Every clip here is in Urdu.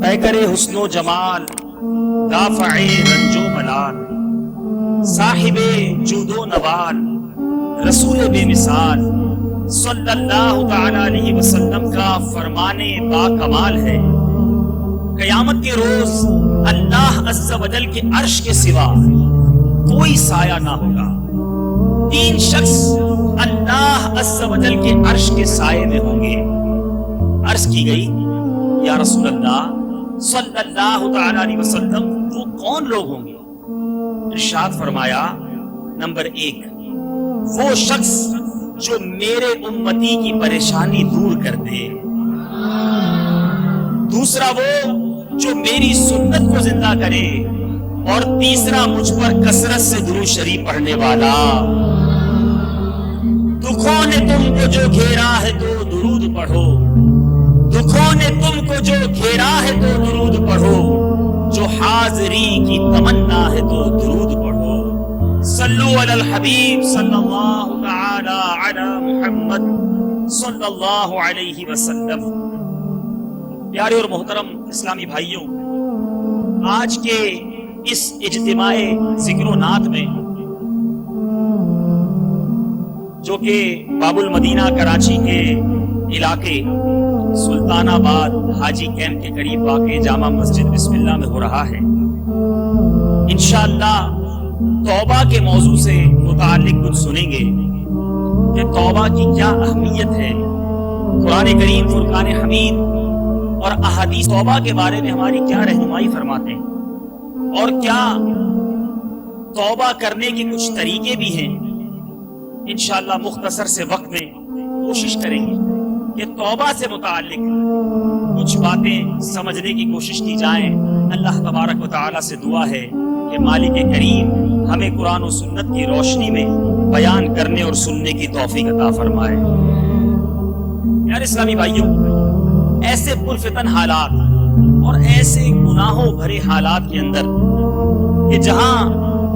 پیکر حسن و جمال دافع رنج و ملال صاحب جود و نوال رسول بے مثال صلی اللہ تعالی علیہ وسلم کا فرمان با کمال ہے. قیامت کے روز اللہ عز و جل کے عرش کے سوا کوئی سایہ نہ ہوگا. 3 شخص اللہ عز و جل کے عرش کے سائے میں ہوں گے. عرض کی گئی یا رسول اللہ صلی اللہ تعالی علیہ وسلم وہ کون لوگ ہوں گے؟ ارشاد فرمایا نمبر 1 وہ شخص جو میرے امتی کی پریشانی دور کر دے. دوسرا وہ جو میری سنت کو زندہ کرے. اور تیسرا مجھ پر کثرت سے درود شریف پڑھنے والا. دکھوں نے تم کو جو گھیرا ہے تو درود پڑھو. دکھوں نے تم کو جو گھیرا ہے تو درود پڑھو. جو حاضری کی تمنا ہے تو درود پڑھو. صلو علی الحبیب صلی اللہ تعالی علی محمد صلی اللہ علیہ وسلم. پیارے اور محترم اسلامی بھائیوں، آج کے اس اجتماع ذکر و نعت میں جو کہ باب المدینہ کراچی کے علاقے سلطان آباد حاجی کیمپ کے قریب واقع جامع مسجد بسم اللہ میں ہو رہا ہے، انشاءاللہ توبہ کے موضوع سے متعلق کچھ سنیں گے کہ توبہ کی کیا اہمیت ہے. قرآن کریم فرقان حمید اور احادیث توبہ کے بارے میں ہماری کیا رہنمائی فرماتے ہیں، اور کیا توبہ کرنے کے کچھ طریقے بھی ہیں. انشاءاللہ مختصر سے وقت میں کوشش کریں گے کہ توبہ سے متعلق کچھ باتیں سمجھنے کی کوشش کی جائیں. اللہ تبارک و تعالی سے دعا ہے کہ مالک کریم ہمیں قرآن و سنت کی روشنی میں بیان کرنے اور سننے کی توفیق عطا فرمائے. یار اسلامی بھائیوں، ایسے پرفتن حالات اور ایسے گناہوں بھرے حالات کے اندر کہ جہاں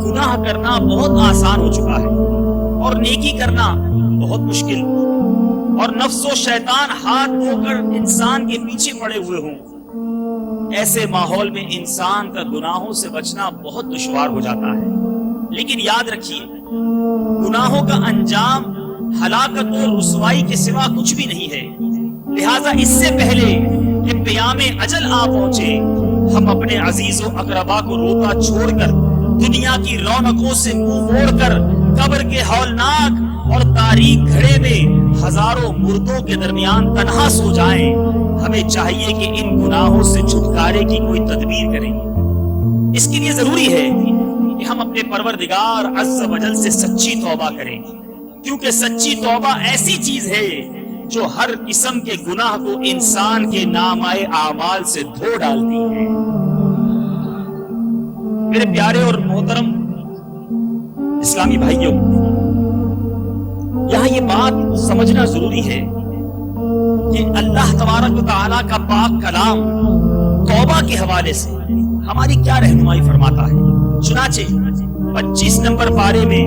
گناہ کرنا بہت آسان ہو چکا ہے اور نیکی کرنا بہت مشکل، اور نفس و شیطان ہاتھ دھو کر انسان کے پیچھے پڑے ہوئے ہوں، ایسے ماحول میں انسان کا گناہوں سے بچنا بہت دشوار ہو جاتا ہے. لیکن یاد رکھیے گناہوں کا انجام ہلاکت اور رسوائی کے سوا کچھ بھی نہیں ہے. لہذا اس سے پہلے کہ قیام اجل آ پہنچے ہم اپنے عزیز و اقربا کو روتا چھوڑ کر دنیا کی رونقوں سے منہ موڑ کر قبر کے ہولناک اور تاریک گھڑے میں ہزاروں مردوں کے درمیان تنہا سو جائیں. ہمیں چاہیے کہ ان گناہوں سے چھٹکارے کی کوئی تدبیر کریں. اس کے لیے ضروری ہے کہ ہم اپنے پروردگار عز و جل سے سچی توبہ کریں، کیونکہ سچی توبہ ایسی چیز ہے جو ہر قسم کے گناہ کو انسان کے نامۂ اعمال سے دھو ڈالتی ہے. میرے پیارے اور محترم اسلامی بھائیوں، یہاں یہ بات سمجھنا ضروری ہے کہ اللہ تبارک و تعالیٰ کا پاک کلام توبہ کے حوالے سے ہماری کیا رہنمائی فرماتا ہے. چنانچہ 25 نمبر پارے میں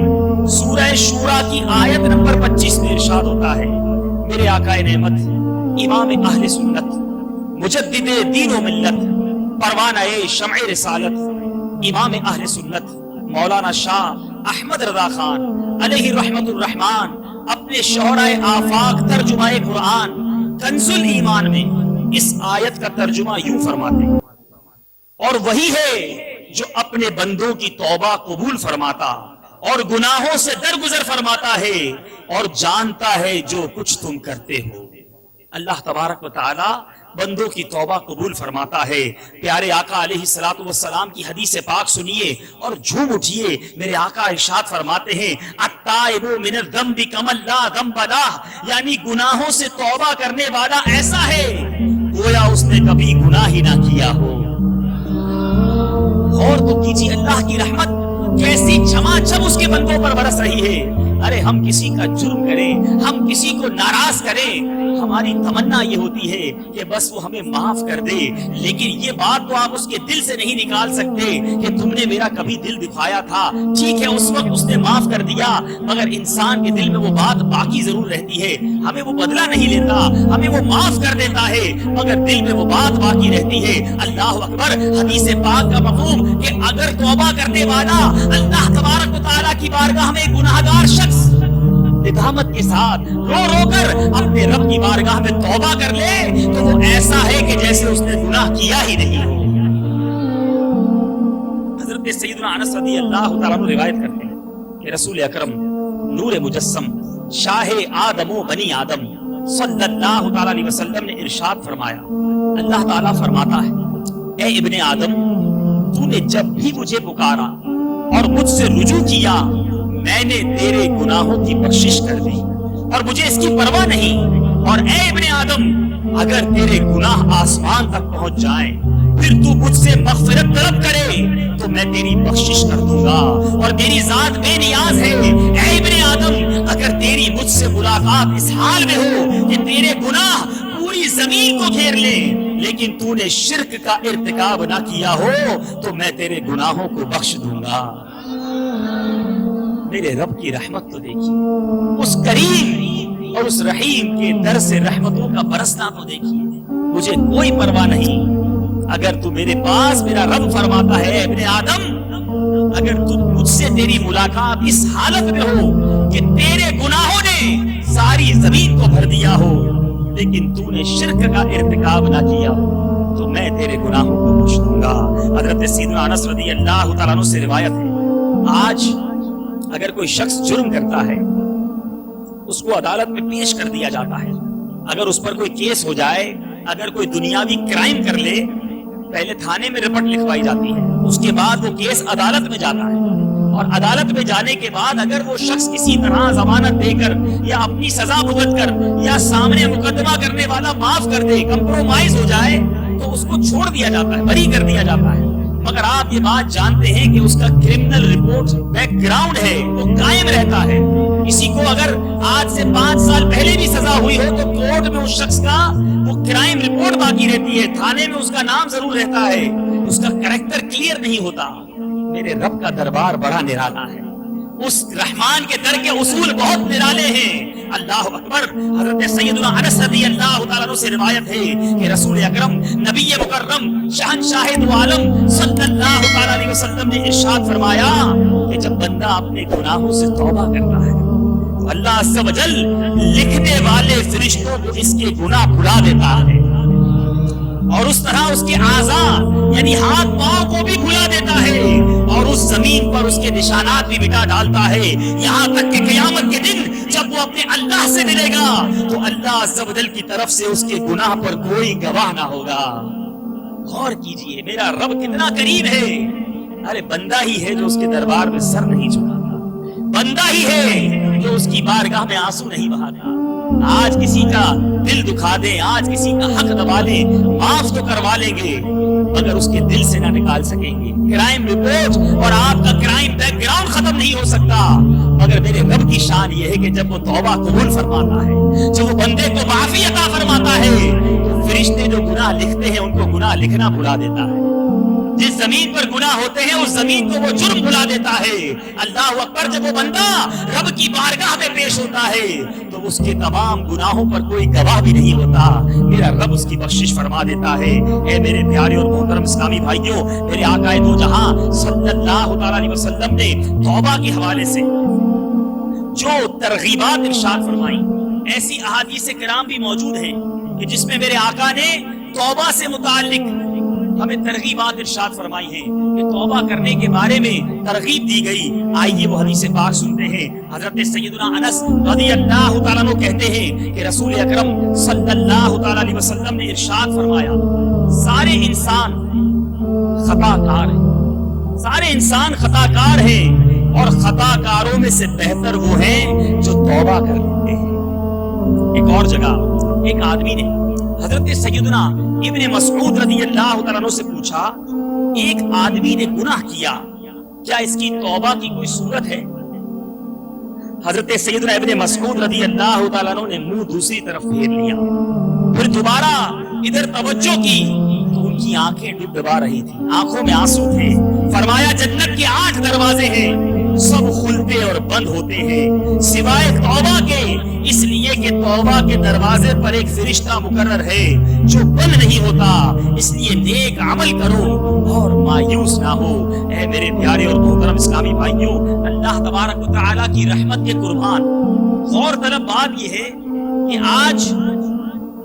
سورہ شورا کی آیت نمبر 25 میں ارشاد ہوتا ہے، میرے آقا نعمت امام اہل سنت مجدد دین و ملت پروانہ شمع رسالت امام اہل سنت مولانا شاہ احمد رضا خان علیہ رحمت الرحمن اپنے شعرائے آفاق ترجمہ قرآن کنز الایمان میں اس آیت کا ترجمہ یوں فرماتے ہیں، اور وہی ہے جو اپنے بندوں کی توبہ قبول فرماتا اور گناہوں سے درگزر فرماتا ہے اور جانتا ہے جو کچھ تم کرتے ہو. اللہ تبارک و تعالی بندوں کی توبہ قبول فرماتا ہے. پیارے آقا علیہ الصلوۃ والسلام کی حدیث پاک سنیے اور جھوم اٹھیے. میرے آقا ارشاد فرماتے ہیں التائب من الذنب کمن لا ذنب لہ، یعنی گناہوں سے توبہ کرنے والا ایسا ہے گویا اس نے کبھی گناہ ہی نہ کیا ہو. غور تو کیجیے اللہ کی رحمت کیسی چھما چھم اس کے بندوں پر برس رہی ہے. ارے ہم کسی کا جرم کریں، ہم کسی کو ناراض کریں، ہماری تمنا یہ ہوتی ہے کہ بس وہ ہمیں معاف کر دے، لیکن یہ بات تو آپ اس کے دل سے نہیں نکال سکتے کہ تم نے میرا کبھی دل دکھایا تھا۔ ٹھیک ہے اس وقت اس نے معاف کر دیا، مگر انسان کے دل میں وہ بات باقی ضرور رہتی ہے۔ ہمیں وہ بدلہ نہیں لیتا، ہمیں وہ معاف کر دیتا ہے، مگر دل میں وہ بات باقی رہتی ہے۔ اللہ اکبر۔ حدیث پاک کا مفہوم کہ اگر توبہ کرنے والا اللہ تبارک و تعالیٰ کی بارگاہ میں گناہگار شخص ندامت کے ساتھ رو رو کر اپنے رب کی بارگاہ میں توبہ کر لے تو وہ ایسا ہے کہ جیسے اس نے گناہ کیا ہی نہیں ہو۔ حضرت سیدنا انس رضی اللہ تعالیٰ عنہ روایت کرتے ہیں کہ رسول اکرم نور مجسم شاہ آدم و بنی آدم صلی اللہ تعالیٰ علیہ وسلم نے ارشاد فرمایا، اللہ تعالیٰ فرماتا ہے، اے ابن آدم، تو نے جب بھی مجھے پکارا اور مجھ سے رجوع کیا، میں نے تیرے گناہوں کی بخشش کر دی اور مجھے اس کی پرواہ نہیں۔ اور اے ابن آدم، اگر تیرے گناہ آسمان تک پہنچ جائیں پھر تو مجھ سے مغفرت طلب کرے تو میں تیری بخشش کر دوں گا، اور تیری ذات بے نیاز ہے۔ اے ابن آدم، اگر تیری مجھ سے ملاقات اس حال میں ہو کہ تیرے گناہ پوری زمین کو گھیر لے لیکن تو نے شرک کا ارتکاب نہ کیا ہو تو میں تیرے گناہوں کو بخش دوں گا۔ میرے رب کی رحمت تو دیکھیے، اس کریم اور اس رحیم کے در سے رحمتوں کا برسنا تو دیکھیے۔ مجھے کوئی پرواہ نہیں اگر تو میرے پاس، میرا رب فرماتا ہے، ابن آدم، اگر تو مجھ سے تیری ملاقات اس حالت میں ہو کہ تیرے گناہوں نے ساری زمین کو بھر دیا ہو لیکن تو نے شرک کا ارتکاب نہ کیا تو میں تیرے گناہوں کو بخش دوں گا۔ حضرت سیدنا انس رضی اللہ تعالیٰ عنہ سے روایت ہے، آج اگر کوئی شخص جرم کرتا ہے اس کو عدالت میں پیش کر دیا جاتا ہے، اگر اس پر کوئی کیس ہو جائے، اگر کوئی دنیاوی کرائم کر لے، پہلے تھانے میں رپورٹ لکھوائی جاتی ہے، اس کے بعد وہ کیس عدالت میں جاتا ہے، اور عدالت میں جانے کے بعد اگر وہ شخص کسی طرح ضمانت دے کر یا اپنی سزا بھگت کر یا سامنے مقدمہ کرنے والا معاف کر دے، کمپرومائز ہو جائے تو اس کو چھوڑ دیا جاتا ہے، بری کر دیا جاتا ہے۔ مگر آپ یہ بات جانتے ہیں کہ اس کا کرمنل رپورٹ بیک گراؤنڈ ہے، وہ قائم رہتا ہے۔ کسی کو اگر آج سے 5 سال پہلے بھی سزا ہوئی ہو تو کورٹ میں اس شخص کا وہ کرائم رپورٹ باقی رہتی ہے، تھانے میں اس کا نام ضرور رہتا ہے، اس کا کریکٹر کلیئر نہیں ہوتا۔ میرے رب کا دربار بڑا نرالا ہے، اس رحمان کے در کے اصول بہت نرالے ہیں۔ اللہ اکبر۔ حضرت سیدنا انس رضی اللہ تعالیٰ عنہ سے روایت ہے کہ رسول اکرم نبی مکرم شہنشاہ دو عالم صلی اللہ تعالیٰ علیہ وسلم نے ارشاد فرمایا کہ جب بندہ اپنے گناہوں سے توبہ کرتا ہے تو اللہ عز و جل لکھنے والے فرشتوں کو اس کے گناہ بھلا دیتا ہے، اور اس طرح اس کے اعضاء یعنی ہاتھ پاؤں کو بھی بھلا دیتا ہے، اور اس زمین پر اس کے نشانات بھی مٹا ڈالتا ہے، یہاں تک کہ قیامت کے دن جب وہ اپنے اللہ سے ملے گا تو اللہ عز و جل کی طرف سے اس کے گناہ پر کوئی گواہ نہ ہوگا۔ غور کیجئے میرا رب کتنا قریب ہے۔ ارے بندہ ہی ہے جو اس کے دربار میں سر نہیں جھکاتا، بندہ ہی ہے جو اس کی بارگاہ میں آنسو نہیں بہاتا۔ آج کسی کا دل دکھا دیں، آج کسی کا حق دبا دیں، معاف تو کروا لیں گے مگر اس کے دل سے نہ نکال سکیں گے۔ کرائم رپورٹ اور آپ کا کرائم بیک گراؤنڈ ختم نہیں ہو سکتا، مگر میرے رب کی شان یہ ہے کہ جب وہ توبہ قبول فرماتا ہے، جب وہ بندے کو معافی عطا فرماتا ہے تو فرشتے جو گناہ لکھتے ہیں ان کو گناہ لکھنا بھلا دیتا ہے۔ جس زمین پر گناہ ہوتے ہیں اس زمین کو وہ جرم بھلا دیتا ہے۔ اللہ اکبر۔ جب وہ بندہ رب کی بارگاہ میں پیش ہوتا ہے تو اس کے تمام گناہوں پر کوئی گواہ بھی نہیں ہوتا، میرا رب اس کی بخشش فرما دیتا ہے۔ اے میرے پیارے اور محترم اسلامی بھائیوں، میرے آقا دو جہاں صلی اللہ تعالیٰ علیہ وسلم نے توبہ کے حوالے سے جو ترغیبات ارشاد فرمائی، ایسی احادیث کرام بھی موجود ہیں کہ جس میں میرے آقا نے توبہ سے متعلق ہمیں ترغیبات ارشاد فرمائی ہیں کہ توبہ کرنے کے بارے میں ترغیب دی گئی۔ آئیے وہ حدیث پاک سنتے ہیں۔ حضرت سیدنا انس رضی اللہ تعالیٰ عنہ کہتے ہیں کہ رسول اکرم صلی اللہ تعالیٰ علیہ وسلم نے ارشاد فرمایا، سارے انسان خطا کار ہیں، سارے انسان خطا کار ہیں، اور خطا کاروں میں سے بہتر وہ ہیں جو توبہ کر لیتے ہیں۔ ایک اور جگہ ایک آدمی نے حضرت سیدنا ابن مسعود رضی اللہ تعالیٰ عنہ سے پوچھا، ایک آدمی نے گناہ کیا، کیا اس کی توبہ کی کوئی صورت ہے؟ حضرت سیدنا ابن مسعود رضی اللہ تعالیٰ عنہ نے منہ دوسری طرف پھیر لیا، پھر دوبارہ ادھر توجہ کی تو ان کی آنکھیں ڈبڈبا رہی تھی، آنکھوں میں آنسو تھے۔ فرمایا جنت کے 8 دروازے ہیں، سب کھلتے اور بند ہوتے ہیں سوائے توبہ کے، اس لیے کہ توبہ کے دروازے پر ایک فرشتہ مقرر ہے جو بند نہیں ہوتا، اس لیے نیک عمل کرو اور مایوس نہ ہو۔ اے میرے پیارے اور محترم اسلامی بھائیوں، اللہ تبارک و تعالیٰ کی رحمت کے قربان، غور طلب بات یہ ہے کہ آج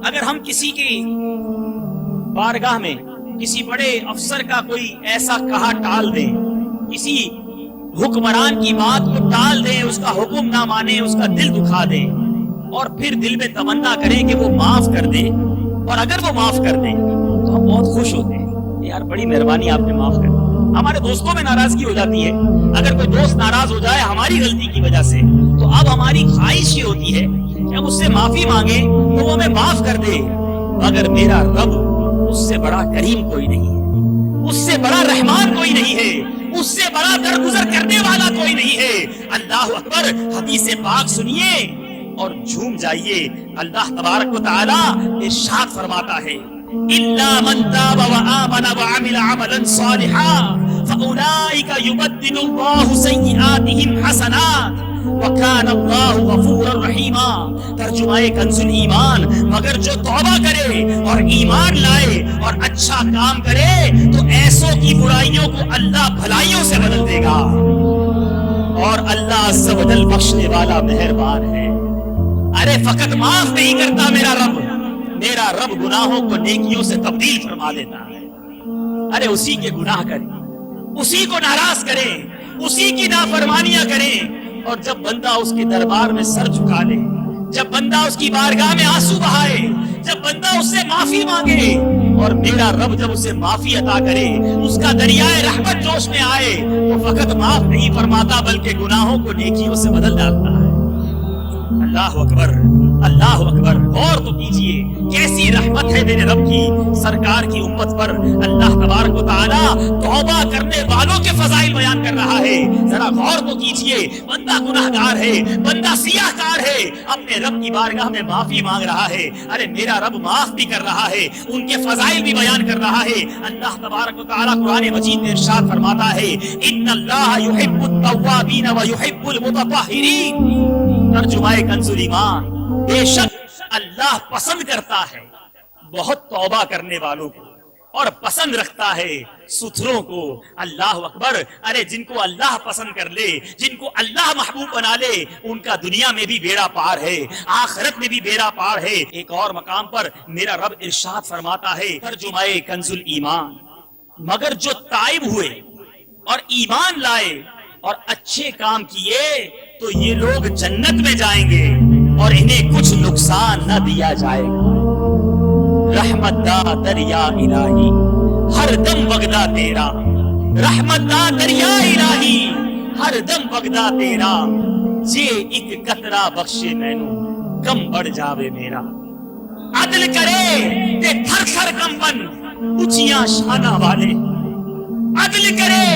اگر ہم کسی کی بارگاہ میں کسی بڑے افسر کا کوئی ایسا کہا ٹال دیں، کسی حکمران کی بات کو ٹال دیں، اس کا حکم نہ مانے، اس کا دل دکھا دیں، اور پھر دل میں تمنا کریں کہ وہ معاف کر دے، اور اگر وہ معاف کر دیں تو ہم بہت خوش ہوتے ہیں، یار بڑی مہربانی آپ نے معاف کر دی۔ ہمارے دوستوں میں ناراضگی ہو جاتی ہے، اگر کوئی دوست ناراض ہو جائے ہماری غلطی کی وجہ سے تو اب ہماری خواہش یہ ہوتی ہے کہ ہم اس سے معافی مانگیں تو وہ ہمیں معاف کر دے، مگر میرا رب اس سے بڑا کریم کوئی نہیں ہے، اس سے بڑا رحمان کوئی نہیں ہے، اس سے بڑا درگزر کرنے والا کوئی نہیں ہے۔ اللہ اکبر، حدیث پاک سنیے اور جھوم جائیے۔ اللہ تبارک و تعالی ارشاد فرماتا ہے الا من تاب وآمن وعمل عملا صالحا فاولئک یبدل اللہ سیئاتہم حسنات وَكَانَ اللَّهُ غَفُورًا رَحِيمًا۔ ترجمہ کنز ایمان، مگر جو توبہ کرے اور ایمان لائے اور اچھا کام کرے تو ایسوں کی برائیوں کو اللہ بھلائیوں سے بدل دے گا، اور اللہ عز و جل بخشنے والا مہربان ہے۔ ارے فقط معاف نہیں کرتا میرا رب گناہوں کو نیکیوں سے تبدیل فرما دیتا ہے۔ ارے اسی کے گناہ کریں، اسی کو ناراض کریں، اسی کی نافرمانیاں کریں، اور جب بندہ اس کے دربار میں سر جھکا لے، جب بندہ اس کی بارگاہ میں آنسو بہائے، جب بندہ اس سے معافی مانگے، اور میرا رب جب اسے معافی عطا کرے، اس کا دریائے رحمت جوش میں آئے، تو فقط معاف نہیں فرماتا بلکہ گناہوں کو نیکیوں سے بدل ڈالتا ہے۔ اللہ اکبر، اللہ اکبر، غور تو کیجئے کیسی رحمت ہے میرے رب کی سرکار کی امت پر۔ اللہ تبارک و تعالی توبہ کرنے والوں کے فضائل بیان کر رہا ہے، ذرا غور تو کیجئے۔ بندہ گناہگار ہے، بندہ سیاہ کار ہے، اپنے رب کی بارگاہ میں معافی مانگ رہا ہے، ارے میرا رب معاف بھی کر رہا ہے، ان کے فضائل بھی بیان کر رہا ہے۔ اللہ تبارک و تعالی قرآن مجید میں ارشاد فرماتا ہے ان اللہ یحب التوابین ویحب المتطہرین۔ ترجمہ کنز ایمان، بے شک اللہ پسند کرتا ہے بہت توبہ کرنے والوں کو، اور پسند رکھتا ہے ستھروں کو۔ اللہ اکبر، ارے جن کو اللہ پسند کر لے، جن کو اللہ محبوب بنا لے، ان کا دنیا میں بھی بیڑا پار ہے، آخرت میں بھی بیڑا پار ہے۔ ایک اور مقام پر میرا رب ارشاد فرماتا ہے ترجمہ کنز ایمان، مگر جو تائب ہوئے اور ایمان لائے اور اچھے کام کیے تو یہ لوگ جنت میں جائیں گے اور انہیں کچھ نقصان نہ دیا جائے گا۔ رحمت دا دریا الہی ہر دم وگدا تیرا، رحمت دا دریا الہی ہر دم وگدا تیرا، جے ایک قطرہ بخشے مینوں کم بڑھ جاوے میرا۔ عدل کرے تے تھر تھر کمبن اونچیاں شانہ والے، عدل کرے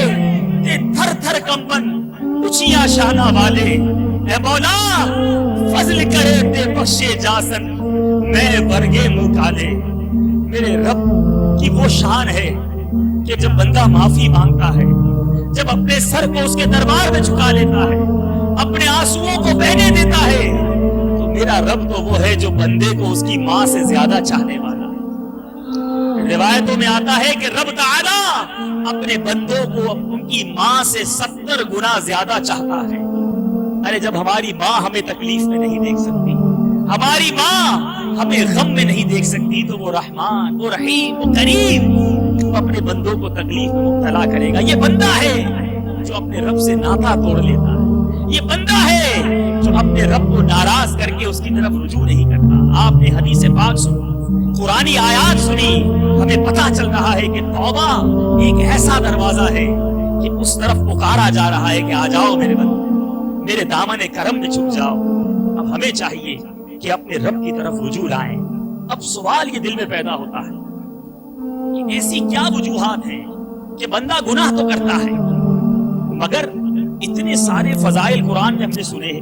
تے تھر تھر کمبن اونچیاں شانہ والے، اے مولا فضل کرے تے بخشے جاسن میں برگے منہ کالے۔ میرے رب کی وہ شان ہے کہ جب بندہ معافی مانگتا ہے، جب اپنے سر کو اس کے دربار میں جھکا لیتا ہے، اپنے آنسوؤں کو بہنے دیتا ہے، تو میرا رب تو وہ ہے جو بندے کو اس کی ماں سے زیادہ چاہنے والا ہے۔ روایتوں میں آتا ہے کہ رب تعالی اپنے بندوں کو ان کی ماں سے 70 گنا زیادہ چاہتا ہے۔ ارے جب ہماری ماں ہمیں تکلیف میں نہیں دیکھ سکتی، ہماری ماں ہمیں غم میں نہیں دیکھ سکتی، تو وہ رحمان، وہ رحیم، وہ کریم اپنے بندوں کو تکلیف میں مبتلا کرے گا۔ یہ بندہ ہے جو اپنے رب سے ناطا توڑ لیتا ہے، یہ بندہ ہے جو اپنے رب کو ناراض کر کے اس کی طرف رجوع نہیں کرتا۔ آپ نے حدیث پاک سنی، قرآنی آیات سنی، ہمیں پتہ چل رہا ہے کہ توبہ ایک ایسا دروازہ ہے کہ اس طرف پکارا جا رہا ہے کہ آ جاؤ میرے بندے، میرے دامن کرم میں چھپ جاؤ۔ اب ہمیں چاہیے کہ اپنے رب کی طرف رجوع لائیں۔ اب سوال یہ دل میں پیدا ہوتا ہے کہ ایسی کیا وجوہات ہیں کہ بندہ گناہ تو کرتا ہے، مگر اتنے سارے فضائل قرآن میں ہم نے سنے ہیں،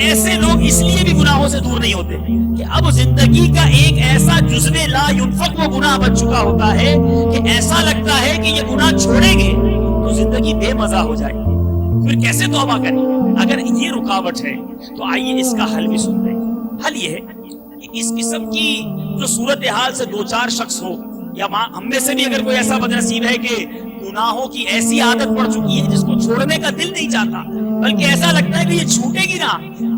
ایسے لوگ اس لیے بھی گناہوں سے دور نہیں ہوتے کہ اب زندگی کا ایک ایسا جزو لا ينفق وہ گناہ بن چکا ہوتا ہے کہ ایسا لگتا ہے کہ یہ گناہ چھوڑیں گے تو زندگی بے مزہ ہو جائے گی، پھر کیسے توبہ کریں؟ اگر یہ رکاوٹ ہے تو آئیے اس کا حل بھی سنتے ہیں۔ حل یہ ہے کہ اس قسم کی جو صورتحال سے دو چار شخص ہو، یا ہم میں سے بھی اگر کوئی ایسا بدنصیب ہے کہ گناہوں کی ایسی عادت پڑ چکی ہے جس کو چھوڑنے کا دل نہیں چاہتا، بلکہ ایسا لگتا ہے کہ یہ چھوٹے گی نا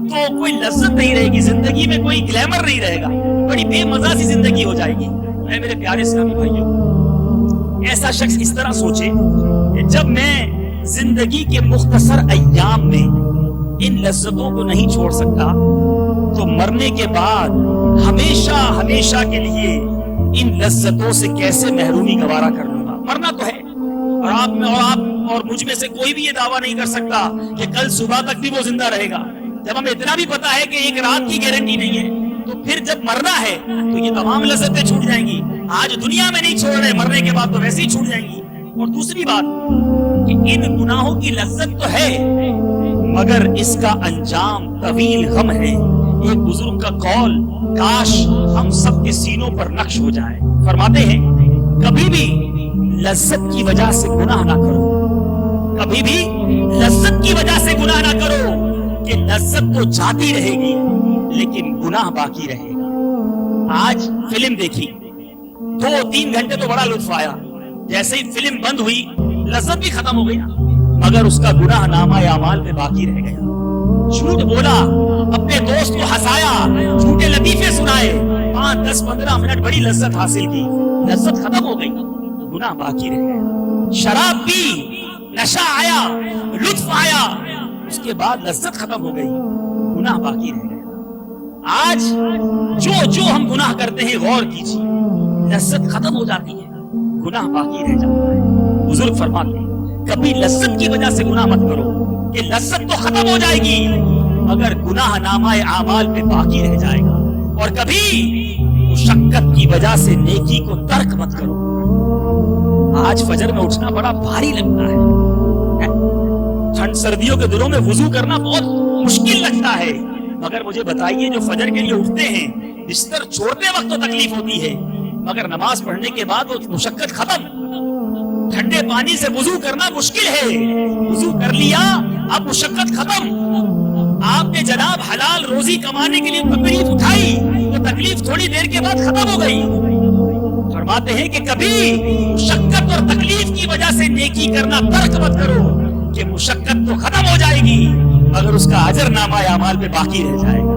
تو کوئی لذت نہیں رہے گی، زندگی میں کوئی گلیمر نہیں رہے گا، بڑی بے مزہ سی زندگی ہو جائے گی۔ اے میرے پیارے اسلامی بھائیوں، ایسا شخص اس طرح سوچے کہ جب میں زندگی کے مختصر ایام میں ان لذتوں کو نہیں چھوڑ سکتا تو مرنے کے بعد ہمیشہ ہمیشہ کے لیے ان لذتوں سے کیسے محرومی گوارا کر لوں گا؟ مرنا تو ہے، اور آپ اور مجھ میں سے کوئی بھی یہ دعویٰ نہیں کر سکتا کہ کل صبح تک بھی وہ زندہ رہے گا۔ جب ہمیں اتنا بھی پتا ہے کہ ایک رات کی گارنٹی نہیں ہے، تو پھر جب مرنا ہے تو یہ تمام لذتیں چھوٹ جائیں گی۔ آج دنیا میں نہیں چھوڑ رہے، مرنے کے بعد تو ویسے ہی چھوٹ جائیں گی۔ اور دوسری بات کہ ان گناہوں کی لذت تو ہے مگر اس کا انجام طویل غم ہے۔ ایک بزرگ کا قول کاش ہم سب کے سینوں پر نقش ہو جائے۔ فرماتے ہیں کبھی بھی لذت کی وجہ سے گناہ نہ کرو، کبھی بھی لذت کی وجہ سے گناہ نہ کرو کہ لذت تو جاتی رہے گی لیکن گناہ باقی رہے گا۔ آج فلم دیکھی، 2-3 گھنٹے تو بڑا لطف آیا، جیسے ہی فلم بند ہوئی لذت بھی ختم ہو گئی نا، مگر اس کا گناہ نامہ اعمال میں باقی رہ گیا۔ جھوٹ بولا، اپنے دوست کو ہنسایا، جھوٹے لطیفے سنائے، 5-10-15 منٹ بڑی لذت حاصل کی، لذت ختم ہو گئی، گناہ باقی رہ گیا۔ شراب پی، نشہ آیا، لطف آیا، اس کے بعد لذت ختم ہو گئی، گناہ باقی رہ گیا۔ آج جو ہم گناہ کرتے ہیں غور کیجیے، لذت ختم ہو جاتی ہے، گناہ باقی رہ جاتا ہے۔ بزرگ فرماتے ہیں کبھی لذت کی وجہ سے گناہ مت کرو کہ لذت تو ختم ہو جائے گی مگر گناہ نامہ اعمال پہ باقی رہ جائے گا۔ اور کبھی مشقت کی وجہ سے نیکی کو ترک مت کرو۔ آج فجر میں اٹھنا بڑا بھاری لگتا ہے، ٹھنڈ سردیوں کے دنوں میں وضو کرنا بہت مشکل لگتا ہے، مگر مجھے بتائیے جو فجر کے لیے اٹھتے ہیں بستر چھوڑتے وقت تو تکلیف ہوتی ہے مگر نماز پڑھنے کے بعد وہ مشقت ختم۔ ٹھنڈے پانی سے وضو کرنا مشکل ہے، وضو کر لیا اب مشقت ختم۔ آپ نے جناب حلال روزی کمانے کے لیے تکلیف اٹھائی، وہ تکلیف تھوڑی دیر کے بعد ختم ہو گئی۔ فرماتے ہیں کہ کبھی مشقت اور تکلیف کی وجہ سے نیکی کرنا ترک مت کرو کہ مشقت تو ختم ہو جائے گی مگر اس کا اجر نامہ اعمال پہ باقی رہ جائے گا۔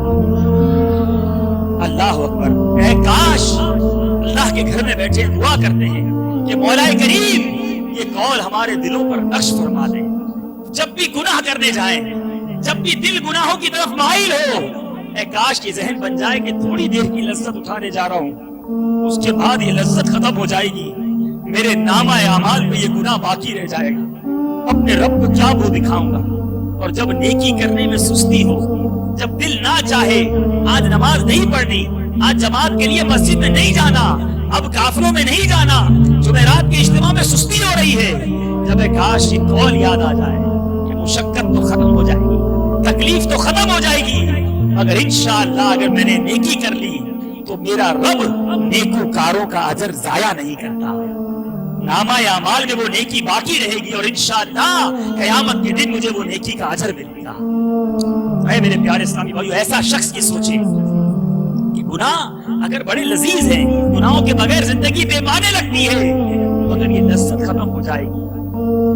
اللہ اکبر، اے کاش اللہ کے گھر میں بیٹھے دعا کرتے ہیں کہ مولا کریم یہ قول ہمارے دلوں پر نقش فرما دے۔ جب بھی گناہ کرنے جائیں، جب بھی دل گناہوں کی طرف مائل ہو، اے کاش کی ذہن بن جائے کہ تھوڑی دیر کی لذت اٹھانے جا رہا ہوں، اس کے بعد یہ لذت ختم ہو جائے گی، میرے نامہ اعمال میں یہ گناہ باقی رہ جائے گا، اپنے رب کو کیا وہ دکھاؤں گا۔ اور جب نیکی کرنے میں سستی ہو، جب دل نہ چاہے آج نماز نہیں پڑھنی، آج جماعت کے لیے مسجد میں نہیں جانا، اب کافروں میں نہیں جانا، جمعرات کے اجتماع میں سستی ہو رہی ہے، جب کاش یہ قول یاد آ جائے کہ مشقت تو ختم ہو جائے گی، تکلیف تو ختم ہو جائے گی، مگر انشاءاللہ اگر میں نے نیکی کر لی تو میرا رب نیکوکاروں کا اجر ضائع نہیں کرتا، نامہ اعمال میں وہ نیکی باقی رہے گی اور انشاءاللہ قیامت کے دن مجھے وہ نیکی کا اجر ملے گا۔ اے میرے پیارے اسلامی بھائیو، ایسا شخص یہ سوچے کہ گناہ اگر بڑے لذیذ ہیں، گناہوں کے بغیر زندگی بے معنی لگتی ہے، مگر یہ لذت ختم ہو جائے گی،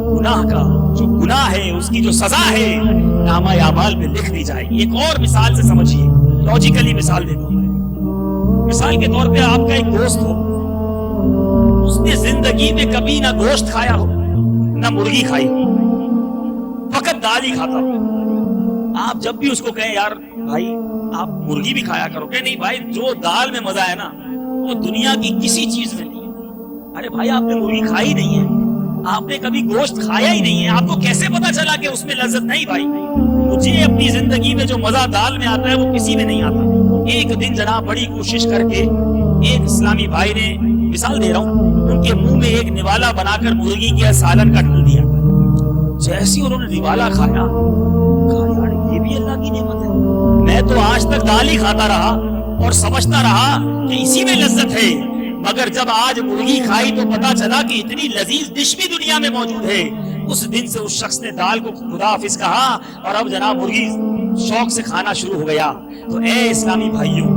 گناہ کا جو گناہ ہے اس کی جو سزا ہے نامہ اعمال میں لکھ دی جائے گی۔ ایک اور مثال سے سمجھیے، لاجیکلی مثال دے دوں۔ مثال کے طور پہ آپ کا ایک دوست ہو، اس نے زندگی میں کبھی نہ گوشت کھایا ہو نہ مرغی کھائی، فقط دال ہی کھاتا ہو۔ آپ جب بھی اس کو کہیں یار بھائی آپ مرغی بھی کھایا کرو، کہ نہیں بھائی جو دال میں مزہ ہے نا وہ دنیا کی کسی چیز میں نہیں ہے۔ ارے بھائی آپ نے مرغی کھائی نہیں ہے، آپ نے کبھی گوشت کھایا ہی نہیں ہے، آپ کو کیسے پتا چلا کہ اس میں لذت نہیں؟ بھائی مجھے اپنی زندگی میں جو مزہ دال میں آتا ہے وہ کسی میں نہیں آتا۔ ایک دن جناب بڑی کوشش کر کے ایک اسلامی بھائی نے، مثال دے رہا ہوں، ان کے منہ میں ایک نوالا بنا کر مرغی کے سالن کا ڈال دیا۔ جیسے انہوں نے نوالا کھایا، کہا یار یہ بھی اللہ کی نعمت ہے. میں تو آج تک دال ہی کھاتا رہا اور سمجھتا رہا کہ اسی میں لذت ہے, مگر جب آج مرغی کھائی تو پتا چلا کہ اتنی لذیذ ڈش بھی دنیا میں موجود ہے. اس دن سے اس شخص نے دال کو خدا حافظ کہا اور اب جناب مرغی شوق سے کھانا شروع ہو گیا. تو اے اسلامی بھائیوں,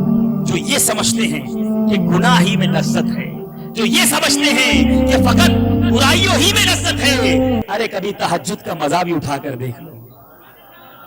جو یہ سمجھتے ہیں کہ گناہ ہی میں لذت ہے, جو یہ سمجھتے ہیں کہ فقط برائیوں ہی میں لذت ہے, ارے کبھی تہجد کا مزہ بھی اٹھا کر دیکھ لو,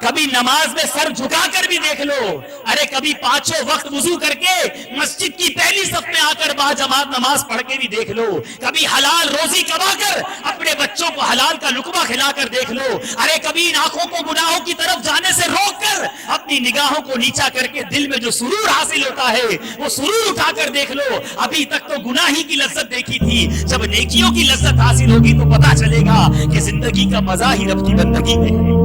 کبھی نماز میں سر جھکا کر بھی دیکھ لو, ارے کبھی پانچوں وقت وضو کر کے مسجد کی پہلی صف میں آ کر با جماعت نماز پڑھ کے بھی دیکھ لو, کبھی حلال روزی کما کر اپنے بچوں کو حلال کا لقمہ کھلا کر دیکھ لو, ارے کبھی ان آنکھوں کو گناہوں کی طرف جانے سے روک کر اپنی نگاہوں کو نیچا کر کے دل میں جو سرور حاصل ہوتا ہے وہ سرور اٹھا کر دیکھ لو. ابھی تک تو گناہ ہی کی لذت دیکھی تھی, جب نیکیوں کی لذت حاصل ہوگی تو پتا چلے گا کہ زندگی کا مزہ ہی رب کی بندگی میں ہے.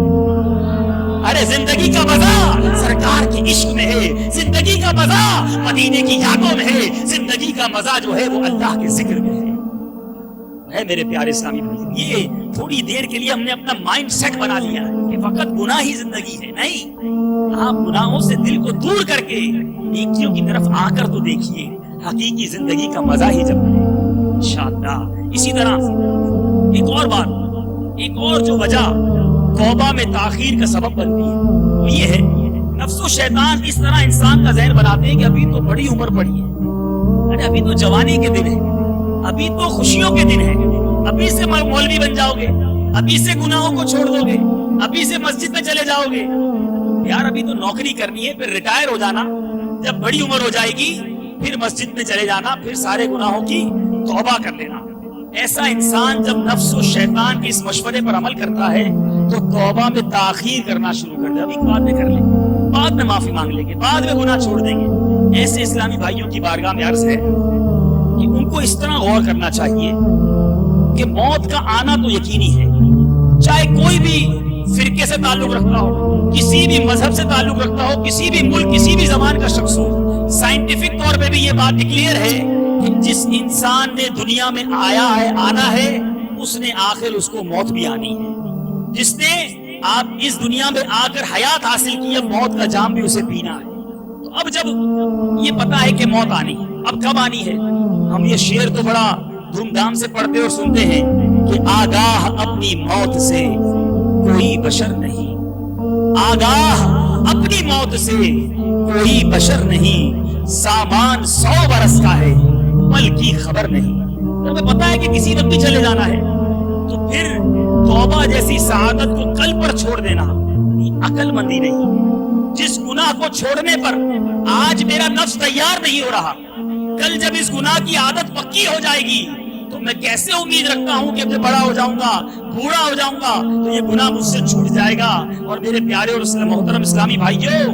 ارے زندگی کا مزہ سرکار کے عشق میں ہے, زندگی کا مزہ مدینے کی یادوں میں ہے, زندگی کا مزہ جو ہے وہ اللہ کے ذکر میں ہے. میرے پیارے اسلامی بھائی, یہ تھوڑی دیر کے لیے ہم نے اپنا مائنڈ سیٹ بنا لیا کہ فقط گناہ ہی زندگی ہے. نہیں, آپ گناہوں سے دل کو دور کر کے نیکیوں کی طرف آ کر تو دیکھیے, حقیقی زندگی کا مزہ ہی جب ہے انشاءاللہ. اسی طرح ایک اور بات, ایک اور جو وجہ توبہ میں تاخیر کا سبب بنتی ہے وہ یہ ہے, نفس و شیطان اس طرح انسان کا ذہن بناتے ہیں کہ ابھی تو بڑی عمر پڑی ہے, ارے ابھی تو جوانی کے دن ہے, ابھی تو خوشیوں کے دن ہے, ابھی سے مولوی بن جاؤ گے, ابھی سے گناہوں کو چھوڑ دو گے, ابھی سے مسجد میں چلے جاؤ گے. یار ابھی تو نوکری کرنی ہے, پھر ریٹائر ہو جانا, جب بڑی عمر ہو جائے گی پھر مسجد میں چلے جانا, پھر سارے گناہوں کی توبہ کر لینا. ایسا انسان جب نفس و شیطان کے اس مشورے پر عمل کرتا ہے تو توبہ میں تاخیر کرنا شروع کر دے. ابھی بعد میں کر لیں گے, بعد میں معافی مانگ لیں گے, بعد میں گناہ چھوڑ دیں گے. ایسے اسلامی بھائیوں کی بارگاہ میں عرض ہے کہ ان کو اس طرح غور کرنا چاہیے کہ موت کا آنا تو یقینی ہے, چاہے کوئی بھی فرقے سے تعلق رکھتا ہو, کسی بھی مذہب سے تعلق رکھتا ہو, کسی بھی ملک کسی بھی زبان کا شخص ہو. سائنٹیفک طور پہ بھی یہ بات ڈکلیئر ہے کہ جس انسان نے دنیا میں آیا ہے, آنا ہے, اس نے آخر اس کو موت بھی آنی ہے. جس نے آپ اس دنیا میں آ کر حیات حاصل کی ہے, موت کا جام بھی اسے پینا ہے. تو اب جب یہ پتا ہے کہ موت آنی ہے, اب کب آنی ہے؟ ہم یہ شعر تو بڑا دھوم دھام سے پڑھتے اور سنتے ہیں کہ آگاہ اپنی موت سے کوئی بشر نہیں, آگاہ اپنی موت سے کوئی بشر نہیں, سامان 100 برس کا ہے پل کی خبر نہیں. تمہیں پتا ہے کہ کسی وقت بھی چلے جانا ہے, تو پھر توبہ جیسی سعادت کو کل پر چھوڑ دینا عقل مندی نہیں. جس گناہ کو چھوڑنے پر آج میرا نفس تیار نہیں ہو رہا, کل جب اس گناہ کی عادت پکی ہو جائے گی تو میں کیسے امید رکھتا ہوں کہ میں بڑا ہو جاؤں گا, بوڑھا ہو جاؤں گا تو یہ گناہ مجھ سے چھوٹ جائے گا. اور میرے پیارے اور محترم اسلامی بھائیوں,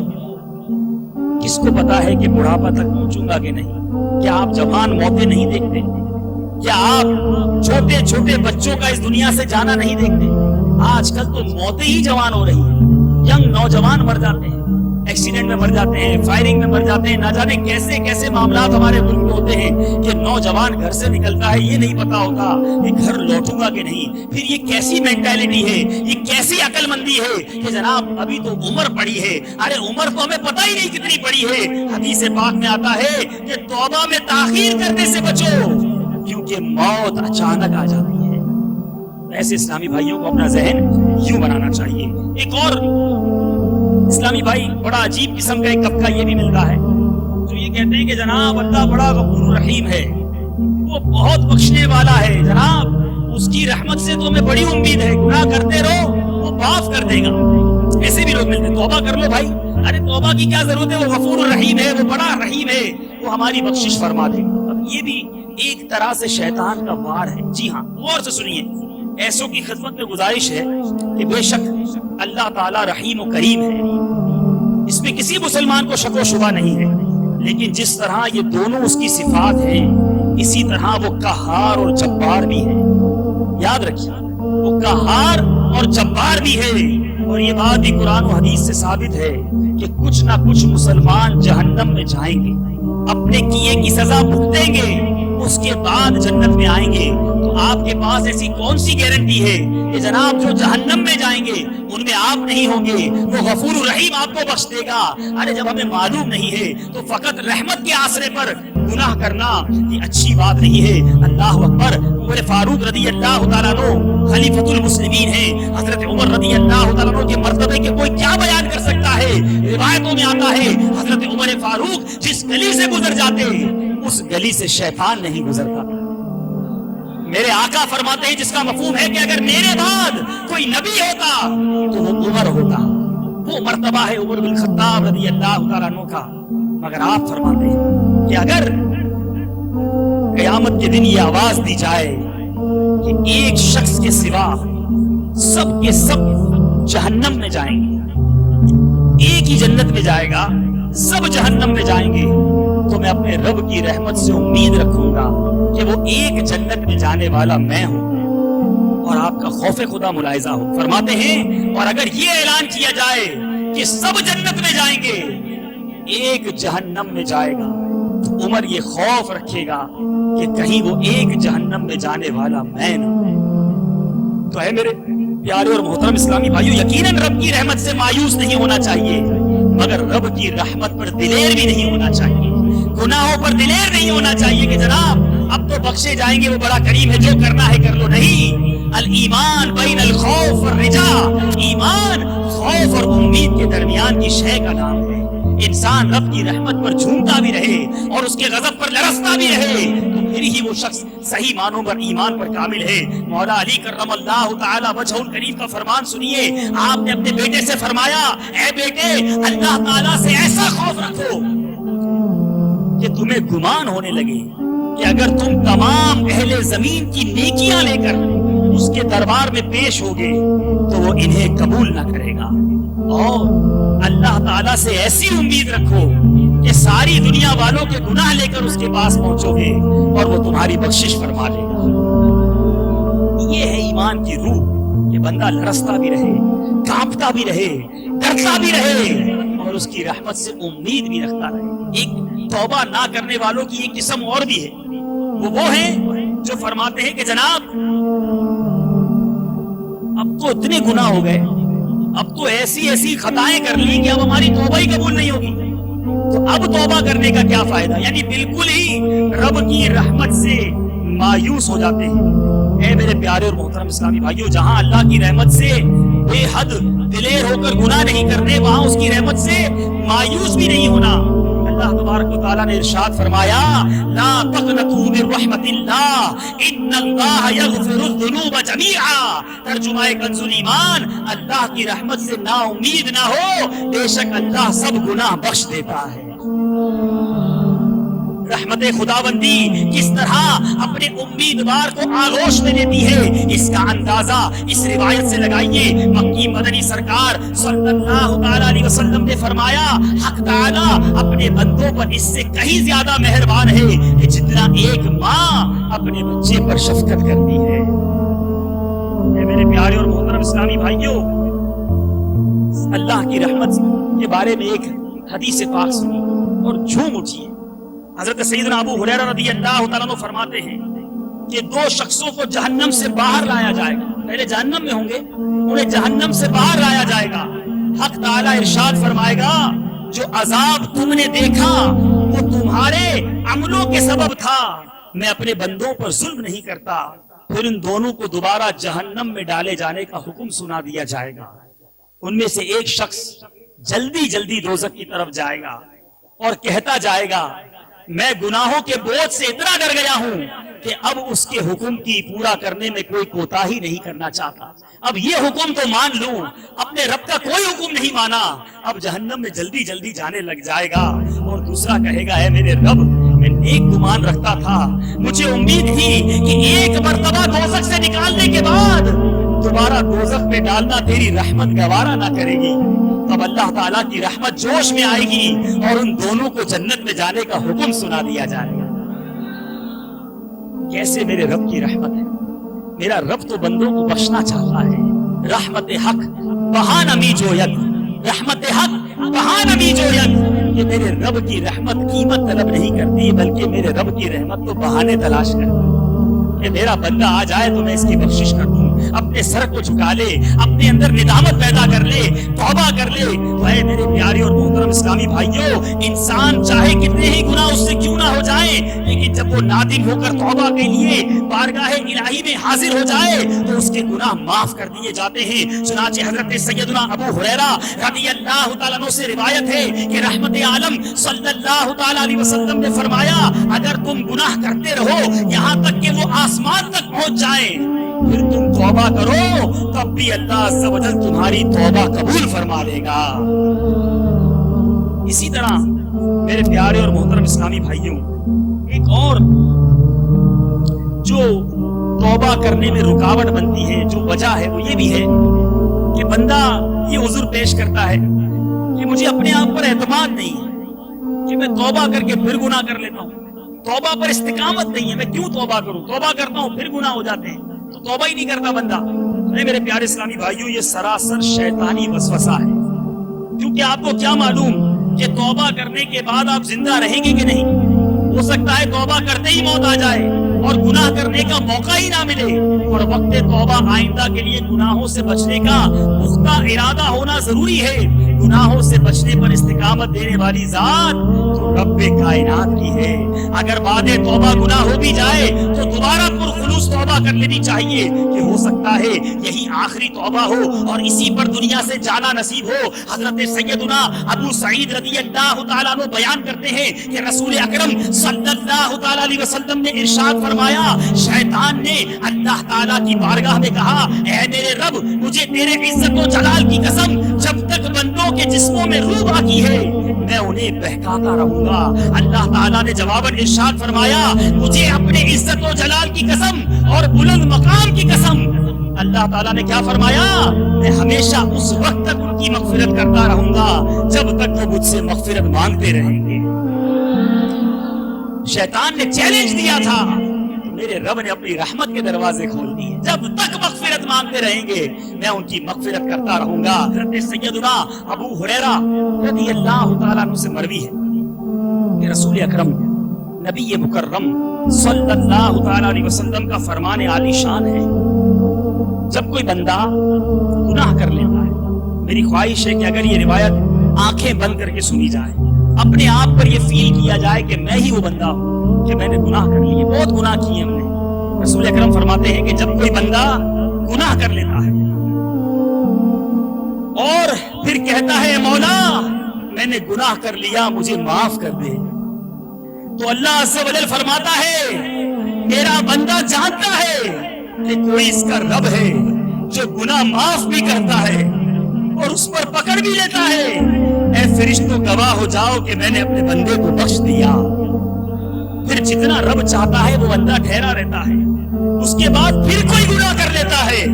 کس کو پتا ہے کہ بڑھاپا تک پہنچوں گا کہ نہیں؟ کیا آپ جوان موتیں نہیں دیکھتے؟ کیا آپ چھوٹے چھوٹے بچوں کا اس دنیا سے جانا نہیں دیکھتے؟ آج کل تو موتیں ہی جوان ہو رہی ہیں. ینگ نوجوان مر جاتے ہیں, ایکسیڈنٹ میں مر جاتے ہیں, فائرنگ میں مر جاتے ہیں. نہ جانے کیسے کیسے معاملات ہمارے ملک میں ہوتے ہیں کہ نوجوان گھر سے نکلتا ہے, یہ نہیں پتا ہوتا کہ گھر لوٹوں گا کہ نہیں. پھر یہ کیسی مینٹالٹی ہے, یہ کیسی عقل مندی ہے کہ جناب ابھی تو عمر پڑی ہے. ارے عمر تو ہمیں پتہ ہی نہیں کتنی پڑی ہے. حدیث پاک میں آتا ہے کہ توبہ میں تاخیر کرنے سے بچو کیونکہ موت اچانک آ جاتی ہے. ایسے اسلامی بھائیوں کو اپنا ذہن یوں بنانا چاہیے. ایک اور اسلامی بھائی بڑا عجیب قسم کا ایک طبقہ یہ بھی ملتا ہے جو یہ کہتے ہیں کہ جناب اللہ بڑا غفور رحیم ہے, وہ بہت بخشنے والا ہے, جناب اس کی رحمت سے تو ہمیں بڑی امید ہے, گناہ کرتے رہو وہ معاف کر دے گا. ایسے بھی لوگ ملتے ہیں, توبہ کر لو بھائی, ارے توبہ کی کیا ضرورت ہے, وہ غفور رحیم ہے, وہ بڑا رحیم ہے, وہ ہماری بخشش فرما دے. اب یہ بھی ایک طرح سے شیطان کا وار ہے. جی ہاں, غور سے سنیے. ایسوں کی خدمت میں گزارش ہے کہ بے شک اللہ تعالیٰ رحیم و کریم ہے, اس میں کسی مسلمان کو شک و شبہ نہیں ہے, لیکن جس طرح یہ دونوں اس کی صفات ہیں اسی طرح وہ قہار اور جبار بھی ہے. یاد رکھیے, وہ قہار اور جبار بھی ہے. اور یہ بات بھی قرآن و حدیث سے ثابت ہے کہ کچھ نہ کچھ مسلمان جہنم میں جائیں گے, اپنے کیے کی سزا بھگتیں گے, اس کے بعد جنت میں آئیں گے. تو آپ کے پاس ایسی کون سی گارنٹی ہے کہ جناب جو جہنم میں جائیں گے ان میں آپ نہیں ہوں گے؟ وہ غفور رحیم آپ کو بخش دے گا۔ ارے جب ہمیں معلوم نہیں ہے تو فقط رحمت کے آسرے پر گناہ کرنا یہ اچھی بات نہیں ہے۔ اللہ اکبر۔ عمر فاروق رضی اللہ تعالیٰ عنہ خلیفۃ المسلمین ہیں۔ حضرت عمر رضی اللہ تعالیٰ عنہ کے مرتبے کے کوئی کیا بیان کر سکتا ہے؟ روایتوں میں آتا ہے حضرت عمر فاروق جس گلی سے گزر جاتے اس گلی سے شیطان نہیں گزرتا۔ میرے آقا فرماتے ہیں جس کا مفہوم ہے کہ اگر میرے بعد کوئی نبی ہوتا تو وہ عمر ہوتا۔ وہ مرتبہ ہے عمر بن خطاب رضی اللہ تعالیٰ عنہ کا۔ مگر آپ فرماتے ہیں کہ اگر قیامت کے دن یہ آواز دی جائے کہ ایک شخص کے سوا سب کے سب جہنم میں جائیں گے، ایک ہی جنت میں جائے گا، سب جہنم میں جائیں گے، تو میں اپنے رب کی رحمت سے امید رکھوں گا کہ وہ ایک جنت میں جانے والا میں ہوں اور آپ کا خوف خدا ملاحظہ ہو۔ فرماتے ہیں اور اگر یہ اعلان کیا جائے کہ سب جنت میں جائیں گے، ایک جہنم میں جائے گا، تو عمر یہ خوف رکھے گا کہ کہیں وہ ایک جہنم میں جانے والا میں نہ ہوں۔ تو ہے میرے پیارے اور محترم اسلامی بھائیو، یقیناً رب کی رحمت سے مایوس نہیں ہونا چاہیے، مگر رب کی رحمت پر دلیر بھی نہیں ہونا چاہیے، گناہوں پر دلیر نہیں ہونا چاہیے کہ جناب اب تو بخشے جائیں گے، وہ بڑا کریم ہے، جو کرنا ہے کر لو۔ نہیں، الایمان بین الخوف والرجا، ایمان خوف اور امید کے درمیان کی شے کا نام ہے۔ انسان رب کی رحمت پر جھومتا بھی رہے اور اس کے غضب پر لرزتا بھی رہے تو پھر ہی وہ شخص صحیح معنوں پر ایمان پر کامل ہے۔ مولا علی کرم اللہ تعالی وجہ الکریم کا فرمان سنیے، آپ نے اپنے بیٹے سے فرمایا، اے بیٹے اللہ تعالیٰ سے ایسا خوف رکھو کہ تمہیں گمان ہونے لگے کہ اگر تم تمام اہل زمین کی نیکیاں لے کر اس کے دربار میں پیش ہوگے تو وہ انہیں قبول نہ کرے گا، اور اللہ تعالیٰ سے ایسی امید رکھو کہ ساری دنیا والوں کے گناہ لے کر اس کے پاس پہنچو گے اور وہ تمہاری بخشش فرما لے گا۔ یہ ہے ایمان کی روح کہ بندہ لرزتا بھی رہے، کانپتا بھی رہے، ڈرتا بھی رہے اور اس کی رحمت سے امید بھی رکھتا رہے۔ ایک توبہ نہ کرنے والوں کی ایک قسم اور بھی ہے، وہ ہیں جو فرماتے ہیں کہ جناب اب تو اتنے گناہ ہو گئے، اب تو ایسی ایسی خطائیں کر لی کہ اب ہماری توبہ ہی قبول نہیں ہوگی، تو اب توبہ کرنے کا کیا فائدہ؟ یعنی بالکل ہی رب کی رحمت سے مایوس ہو جاتے ہیں۔ اے میرے پیارے اور محترم اسلامی بھائیوں، جہاں اللہ کی رحمت سے بے حد دلیر ہو کر گناہ نہیں کرنے، وہاں اس کی رحمت سے مایوس بھی نہیں ہونا۔ اللہ تبارک و تعالیٰ نے ارشاد فرمایا، لا تقنطوا من رحمت اللہ ان اللہ یغفر الذنوب جمیعا۔ ترجمہ کنز الایمان، اللہ کی رحمت سے نا امید نہ ہو، بے شک اللہ سب گناہ بخش دیتا ہے۔ رحمت خداوندی کس طرح اپنے امیدوار کو آغوش میں دیتی ہے، اس کا اندازہ اس روایت سے لگائیے۔ مکی مدنی سرکار صلی اللہ تعالی علیہ وسلم نے فرمایا، حق تعالیٰ اپنے بندوں پر اس سے کہیں زیادہ مہربان ہے کہ جتنا ایک ماں اپنے بچے پر شفقت کرتی ہے۔ اے میرے پیارے اور محترم اسلامی بھائیوں، اللہ کی رحمت کے بارے میں ایک حدیث پاک سنی اور جھوم اٹھیے۔ حضرت سیدنا ابو ہریرہ رضی اللہ تعالیٰ عنہ فرماتے ہیں کہ دو شخصوں کو جہنم سے باہر لایا جائے گا، پہلے جہنم میں ہوں گے، انہیں جہنم سے باہر لایا جائے گا۔ حق تعالیٰ ارشاد فرمائے گا، جو عذاب تم نے دیکھا وہ تمہارے عملوں کے سبب تھا، میں اپنے بندوں پر ظلم نہیں کرتا۔ پھر ان دونوں کو دوبارہ جہنم میں ڈالے جانے کا حکم سنا دیا جائے گا۔ ان میں سے ایک شخص جلدی جلدی دوزخ کی طرف جائے گا اور کہتا جائے گا، میں گناہوں کے بوجھ سے اتنا ڈر گیا ہوں کہ اب اس کے حکم کی پورا کرنے میں کوئی کوتاہی نہیں کرنا چاہتا، اب یہ حکم تو مان لوں، اپنے رب کا کوئی حکم نہیں مانا، اب جہنم میں جلدی جلدی جانے لگ جائے گا۔ اور دوسرا کہے گا، اے میرے رب، میں نیک گمان رکھتا تھا، مجھے امید تھی کہ ایک مرتبہ دوزخ سے نکالنے کے بعد دوبارہ دوزخ میں ڈالنا تیری رحمت گوارا نہ کرے گی۔ تب اللہ تعالیٰ کی رحمت جوش میں آئے گی اور ان دونوں کو جنت میں جانے کا حکم سنا دیا جائے گا۔ کیسے میرے رب کی رحمت ہے، میرا رب تو بندوں کو بخشنا چاہتا ہے۔ رحمت حق بہا نمی جوید، رحمت حق بہا نمی جوید، کہ میرے رب کی رحمت قیمت طلب نہیں کرتی، بلکہ میرے رب کی رحمت تو بہانے تلاش کرتی۔ کہ میرا بندہ آ جائے تو میں اس کی بخشش کر دوں، اپنے سر کو جھکا لے، اپنے اندر ندامت پیدا کر لے، توبہ کر لے۔ اے میرے پیارے اور محترم اسلامی بھائیوں، انسان چاہے کتنے ہی گناہ اس سے کیوں نہ ہو جائیں، لیکن جب وہ نادم ہو کر توبہ کے لیے بارگاہ الہی میں حاضر ہو جائے تو اس کے گناہ معاف کر دیے جاتے ہیں۔ چنانچہ حضرت سیدنا ابو ہریرہ رضی اللہ تعالیٰ عنہ سے روایت ہے کہ رحمت عالم صلی اللہ تعالیٰ علیہ وسلم نے فرمایا، اگر تم گناہ کرتے رہو یہاں تک کہ وہ آسمان تک پہنچ جائیں، پھر تم توبہ کرو، تب بھی اللہ عز و جل تمہاری توبہ قبول فرما لے گا۔ اسی طرح میرے پیارے اور محترم اسلامی بھائیوں، ایک اور جو توبہ کرنے میں رکاوٹ بنتی ہے، جو وجہ ہے، وہ یہ بھی ہے کہ بندہ یہ عذر پیش کرتا ہے کہ مجھے اپنے آپ پر اعتماد نہیں ہے کہ میں توبہ کر کے پھر گناہ کر لیتا ہوں، توبہ پر استقامت نہیں ہے، میں کیوں توبہ کروں، توبہ کرتا ہوں پھر گناہ ہو جاتے ہیں تو توبہ ہی نہیں کرتا بندہ۔ میرے پیارے اسلامی بھائیوں، یہ سراسر شیطانی وسوسہ ہے، کیونکہ آپ کو کیا معلوم کہ توبہ کرنے کے بعد آپ زندہ رہیں گے کہ نہیں۔ ہو سکتا ہے توبہ کرتے ہی موت آ جائے اور گناہ کرنے کا موقع ہی نہ ملے، اور وقت توبہ آئندہ کے لیے گناہوں سے بچنے کا پختہ ارادہ ہونا ضروری ہے۔ گناہوں سے بچنے پر استقامت دینے والی ذات تو رب کائنات کی ہے۔ اگر بعد توبہ گناہ ہو بھی جائے تو دوبارہ پرخلوص توبہ کر لینی چاہیے، کہ ہو سکتا ہے یہی آخری توبہ ہو اور اسی پر دنیا سے جانا نصیب ہو۔ حضرت سیدنا ابو سعید رضی اللہ تعالیٰ عنہ بیان کرتے ہیں کہ رسول اکرم صلی اللہ تعالیٰ علیہ وسلم نے ارشاد فرمایا، شیطان نے اللہ تعالیٰ کی بارگاہ میں کہا، اے میرے رب، مجھے تیرے عزت و جلال کی قسم، جب تک بندوں کے جسموں میں روح باقی ہے میں انہیں بہکاتا رہوں گا۔ اللہ تعالیٰ نے جواباً ارشاد فرمایا، مجھے اپنے عزت و جلال کی قسم اور بلند مقام کی قسم، اللہ تعالیٰ نے کیا فرمایا، میں ہمیشہ اس وقت تک ان کی مغفرت کرتا رہوں گا جب تک وہ مجھ سے مغفرت مانگتے رہیں گے۔ شیطان نے چیلنج دیا تھا، میرے رب نے اپنی رحمت کے دروازے کھول دیے، جب تک مغفرت مانگتے رہیں گے میں ان کی مغفرت کرتا رہوں گا۔ حضرت سیدنا ابو ہریرہ رضی اللہ تعالیٰ عنہ سے مروی ہے کہ رسول اکرم نبی مکرم صلی اللہ تعالیٰ علیہ وسلم کا فرمان عالی شان ہے، جب کوئی بندہ گناہ کر لیتا ہے، میری خواہش ہے کہ اگر یہ روایت آنکھیں بند کر کے سنی جائے، اپنے آپ پر یہ فیل کیا جائے کہ میں ہی وہ بندہ ہوں کہ میں نے گناہ کر لیے، بہت گناہ کیے ہم نے۔ رسول اکرم فرماتے ہیں کہ جب کوئی بندہ گناہ کر لیتا ہے اور پھر کہتا ہے مولا میں نے گناہ کر لیا مجھے معاف کر دے، تو اللہ عز و جل فرماتا ہے میرا بندہ جانتا ہے کہ کوئی اس کا رب ہے جو گناہ معاف بھی کرتا ہے اور اس پر پکڑ بھی لیتا ہے۔ اے فرشتوں گواہ ہو جاؤ کہ میں نے اپنے بندے کو بخش دیا۔ پھر جتنا رب چاہتا ہے وہ بندہ ٹھہرا رہتا ہے، اس کے بعد پھر کوئی گناہ کر لیتا ہے،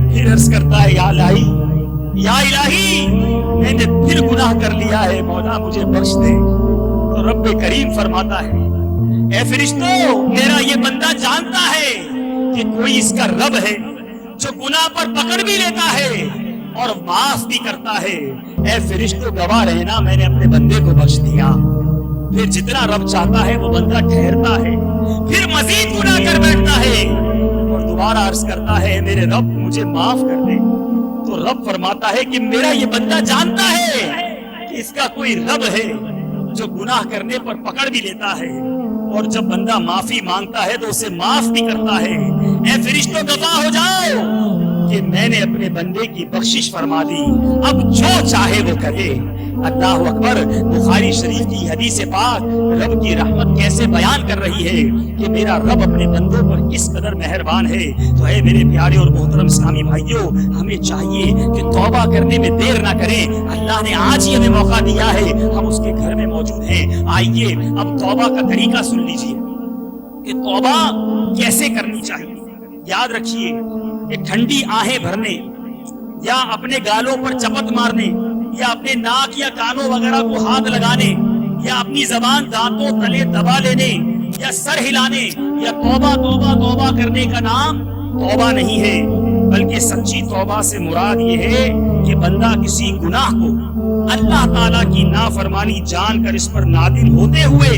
پھر عرض کرتا ہے یا الہی یا الہی میں نے پھر گناہ کر لیا ہے، مولا مجھے بخش دے۔ تو رب کریم فرماتا ہے اے فرشتوں میرا یہ بندہ جانتا ہے کہ کوئی اس کا رب ہے جو گناہ پر پکڑ بھی لیتا ہے اور معاف بھی کرتا ہے۔ اے فرشتوں گواہ رہنا میں نے اپنے بندے کو بخش دیا۔ پھر جتنا رب چاہتا ہے وہ بندہ ٹھہرتا ہے، پھر مزید گناہ کر بیٹھتا ہے اور دوبارہ عرض کرتا ہے میرے رب مجھے معاف کر دے۔ تو رب فرماتا ہے کہ میرا یہ بندہ جانتا ہے کہ اس کا کوئی رب ہے جو گناہ کرنے پر پکڑ بھی لیتا ہے اور جب بندہ معافی مانگتا ہے تو اسے معاف بھی کرتا ہے۔ اے فرشتوں گواہ ہو جاؤ کہ میں نے اپنے بندے کی بخشش فرما دی، اب جو چاہے وہ کرے۔ اللہ اکبر۔ بخاری شریف کی حدیث پاک رب کی رحمت کیسے بیان کر رہی ہے کہ میرا رب اپنے بندوں پر کس قدر مہربان ہے۔ تو اے میرے پیارے اور محترم اسلامی بھائیوں، ہمیں چاہیے کہ توبہ کرنے میں دیر نہ کریں۔ اللہ نے آج ہی ہمیں موقع دیا ہے، ہم اس کے گھر میں موجود ہیں۔ آئیے اب توبہ کا طریقہ سن لیجیے کہ توبہ کیسے کرنی چاہیے۔ یاد رکھیے کہ ٹھنڈی آہیں بھرنے یا اپنے گالوں پر چپت مارنے یا اپنے ناک یا کانوں وغیرہ کو ہاتھ لگانے یا اپنی زبان دانتوں تلے دبا لینے یا سر ہلانے یا توبہ توبہ توبہ کرنے کا نام توبہ نہیں ہے، بلکہ سچی توبہ سے مراد یہ ہے کہ بندہ کسی گناہ کو اللہ تعالیٰ کی نافرمانی جان کر اس پر نادم ہوتے ہوئے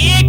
1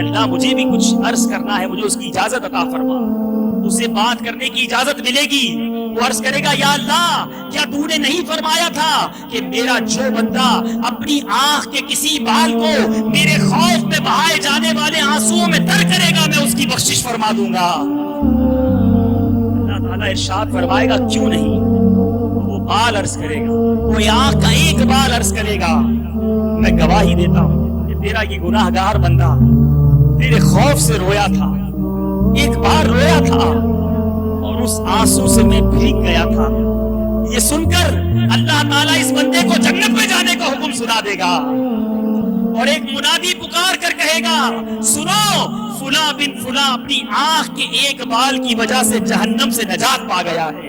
اللہ مجھے بھی کچھ عرض کرنا ہے, مجھے اس کی اجازت عطا فرما. اسے بات کرنے کی اجازت ملے گی. وہ عرض کرے گا یا اللہ کیا تو نے نہیں فرمایا تھا کہ میرا جو بندہ اپنی آنکھ کے کسی بال کو میرے خوف میں بہائے جانے والے آنسوؤں میں تر کرے گا میں اس کی بخشش فرما دوں گا. اللہ تعالیٰ ارشاد فرمائے گا کیوں نہیں. وہ بال عرض کرے گا, وہ آنکھ کا ایک بال عرض کرے گا, میں گواہی دیتا ہوں کہ تیرا یہ گناہ گار بندہ تیرے خوف سے رویا تھا, ایک بار رویا تھا اور اس آنسو سے میں بھیگ گیا تھا. یہ سن کر اللہ تعالیٰ اس بندے کو جنت میں جانے کا حکم سنا دے گا اور ایک منادی پکار کر کہے گا سنو فلاں بن فلاں اپنی آنکھ کے ایک بال کی وجہ سے جہنم سے نجات پا گیا ہے.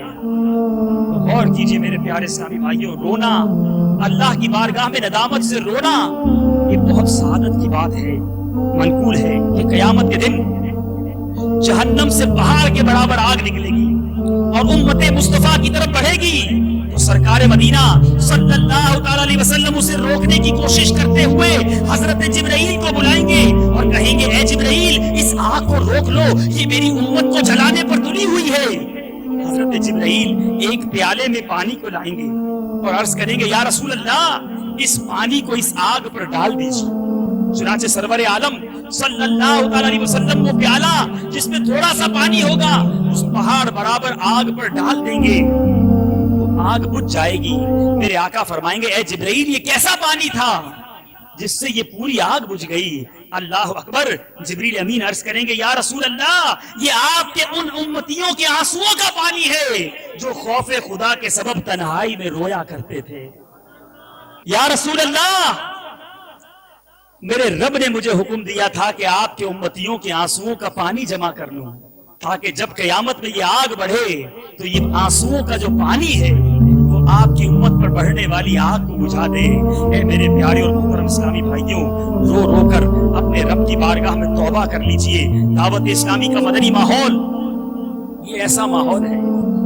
غور کیجئے میرے پیارے اسلامی بھائیوں, رونا اللہ کی بارگاہ میں ندامت سے رونا یہ بہت سعادت کی بات ہے. منقول ہے کہ قیامت کے دن جہنم سے پہاڑ کے برابر آگ نکلے گی اور امت مصطفیٰ کی طرف بڑھے گی تو سرکار مدینہ صلی اللہ تعالی علیہ وسلم اسے روکنے کی کوشش کرتے ہوئے حضرت جبرائیل کو بلائیں گے اور کہیں گے اے جبرائیل اس آگ کو روک لو, یہ میری امت کو جلانے پر تلی ہوئی ہے. حضرت جبرائیل ایک پیالے میں پانی کو لائیں گے اور عرض کریں گے یا رسول اللہ اس پانی کو اس آگ پر ڈال دیجیے. چنانچہ سرور عالم صلی اللہ تعالی علیہ وسلم وہ پیالہ جس میں تھوڑا سا پانی ہوگا اس پہاڑ برابر آگ پر ڈال دیں گے, وہ آگ بجھ جائے گی. میرے آقا فرمائیں گے اے جبرائیل یہ کیسا پانی تھا جس سے یہ پوری آگ بجھ گئی. اللہ اکبر. جبریل امین عرض کریں گے یا رسول اللہ یہ آپ کے ان امتیوں کے آنسوؤں کا پانی ہے جو خوف خدا کے سبب تنہائی میں رویا کرتے تھے. یا رسول اللہ میرے رب نے مجھے حکم دیا تھا کہ آپ کے امتیوں کے آنسوؤں کا پانی جمع کر لوں تاکہ جب قیامت میں یہ آگ بڑھے تو یہ آنسوؤں کا جو پانی ہے وہ آپ کی امت پر بڑھنے والی آگ کو بجھا دے. اے میرے پیارے اور محترم اسلامی بھائیوں, رو رو کر اپنے رب کی بارگاہ میں توبہ کر لیجئے. دعوت اسلامی کا مدنی ماحول یہ ایسا ماحول ہے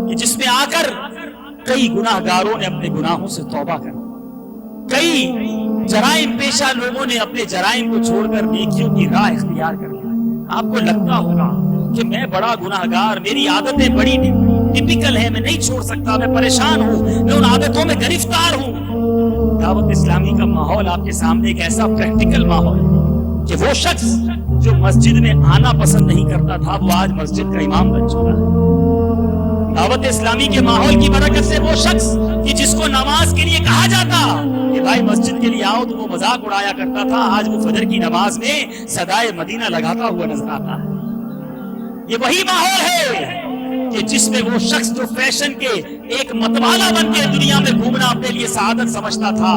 کہ جس میں آ کر کئی گناہ گاروں نے اپنے گناہوں سے توبہ کر, کئی جرائم پیشہ لوگوں نے اپنے جرائم کو چھوڑ کر نیکیوں کی راہ اختیار کر لیا. آپ کو لگتا ہوگا کہ میں بڑا گناہ گار, میری عادتیں بڑی ٹپیکل ہیں, میں نہیں چھوڑ سکتا, میں پریشان ہوں, میں ان عادتوں میں گرفتار ہوں. دعوت اسلامی کا ماحول آپ کے سامنے ایک ایسا پریکٹیکل ماحول ہے کہ وہ شخص جو مسجد میں آنا پسند نہیں کرتا تھا وہ آج مسجد کا امام بن چکا ہے. دعوت اسلامی کے ماحول کی برکت سے وہ شخص کہ جس کو نماز کے لیے کہا جاتا کہ بھائی مسجد کے لیے آؤ تو وہ مذاق اڑایا کرتا تھا, آج وہ فجر کی نماز میں صدائے مدینہ لگاتا ہوا نظر آتا ہے. یہ وہی ماحول ہے کہ جس میں وہ شخص جو فیشن کے ایک متوالا بن کے دنیا میں گھومنا اپنے لیے سعادت سمجھتا تھا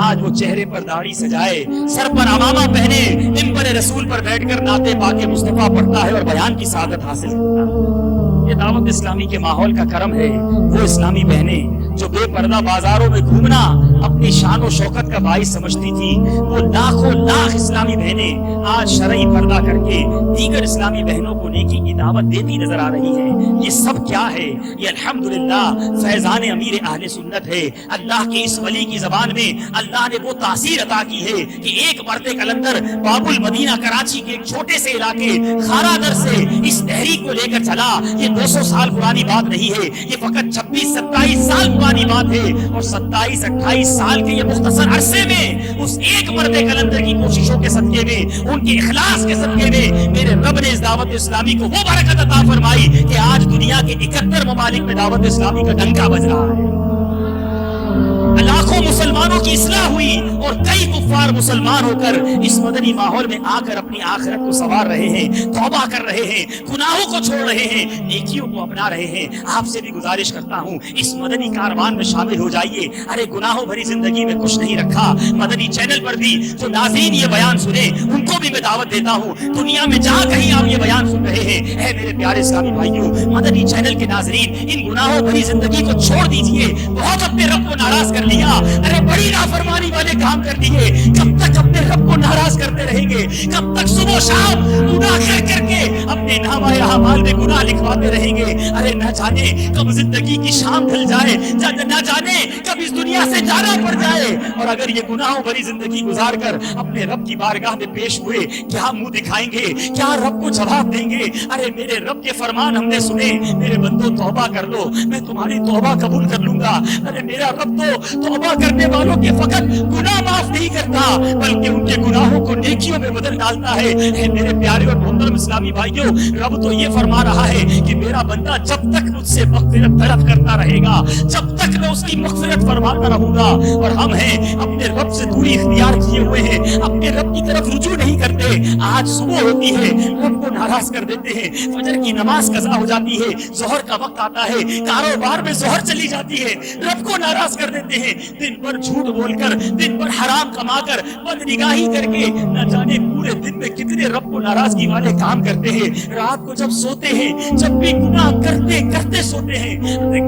آج وہ چہرے پر داڑھی سجائے, سر پر عمامہ پہنے, منبر رسول پر بیٹھ کر نعت پاک مصطفیٰ پڑھتا ہے اور بیان کی سعادت حاصل کرتا ہے. یہ دعوت اسلامی کے ماحول کا کرم ہے. وہ اسلامی بہنیں جو بے پردہ بازاروں میں گھومنا اپنی شان و شوکت کا باعث سمجھتی تھی, وہ لاکھوں لاکھ اسلامی بہنیں آج شرعی پردہ کر کے دیگر اسلامی بہنوں کو نیکی کی دعوت دیتی نظر آ رہی ہے. یہ سب کیا ہے؟ یہ الحمدللہ فیضان امیر اہل سنت ہے. اللہ کے اس ولی کی زبان میں اللہ نے وہ تاثیر عطا کی ہے کہ ایک مرد کلندر باب المدینہ کراچی کے ایک چھوٹے سے علاقے خارا در سے اس تحریک کو لے کر چلا. یہ 200 سال پرانی بات نہیں ہے, یہ فقط 26-27 سال پرانی بات ہے اور 27-28 سال کے یہ مختصر عرصے میں اس ایک مرد کلندر کی کوششوں کے صدقے میں, ان کے اخلاص کے صدقے میں میرے رب نے اس دعوت اسلامی کو وہ برکت عطا فرمائی کہ آج دنیا کے 71 ممالک میں دعوت اسلامی کا ڈنکا بج رہا ہے. لاکھوں مسلمانوں کی اصلاح ہوئی اور کئی کفار مسلمان ہو کر اس مدنی ماحول میں آ کر اپنی آخرت کو سنوار رہے ہیں, توبہ کر رہے ہیں, گناہوں کو چھوڑ رہے ہیں, نیکیوں کو اپنا رہے ہیں. آپ سے بھی گزارش کرتا ہوں اس مدنی کاروان میں شامل ہو جائیے. ارے گناہوں بھری زندگی میں کچھ نہیں رکھا. مدنی چینل پر بھی جو ناظرین یہ بیان سنے ان کو بھی میں دعوت دیتا ہوں, دنیا میں جہاں کہیں آپ یہ بیان سن رہے ہیں, اے میرے پیارے اسلامی بھائیوں, مدنی چینل کے ناظرین ان گناہوں بھری زندگی کو چھوڑ دیجیے. بہت اپنے رب کو ناراض کر لیا, ارے بڑی نافرمانی والے کام کر دیے. کب تک اپنے رب کو ناراض کرتے رہیں گے؟ کب تک صبح شام گناہ کر کے اپنے نامہ اعمال میں گناہ لکھواتے رہیں گے؟ ارے نہ جانے کب زندگی کی شام ڈھل جائے, نہ جانے کب اس دنیا سے جانا پڑ جائے. اور اگر یہ گناہوں بھری زندگی گزار کر اپنے رب کی بارگاہ میں پیش ہوئے, کیا منہ دکھائیں گے؟ کیا رب کو جواب دیں گے؟ ارے میرے رب کے فرمان ہم نے سنے, میرے بندو توبہ کر لو, میں تمہاری توبہ قبول کر لوں گا. ارے میرا رب تو توبہ کرنے والوں کے فقط گناہ معاف نہیں کرتا, بلکہ ان کے گناہوں کو نیکیوں میں بدل ڈالتا ہے. میرے پیارے اور محترم اسلامی بھائیوں, رب تو یہ فرما رہا ہے کہ میرا بندہ جب تک مجھ سے مغفرت طلب کرتا رہے گا, جب تک میں اس کی مغفرت فرماتا رہوں گا. اور ہم ہیں اپنے رب سے دوری اختیار کیے ہوئے ہیں, اپنے رب کی طرف رجوع نہیں کرتے. آج صبح ہوتی ہے, رب کو ناراض کر دیتے ہیں, فجر کی نماز قضا ہو جاتی ہے, ظہر کا وقت آتا ہے, کاروبار میں ظہر چلی جاتی ہے, رب کو ناراض کر دیتے ہیں. دن بھر جھوٹ بول کر, دن بھر حرام کما کر, بد نگاہی کر کے, نہ جانے پورے دن میں کتنے رب کو ناراضگی والے کام کرتے ہیں. رات کو جب سوتے ہیں, جب بھی گناہ کرتے کرتے سوتے ہیں.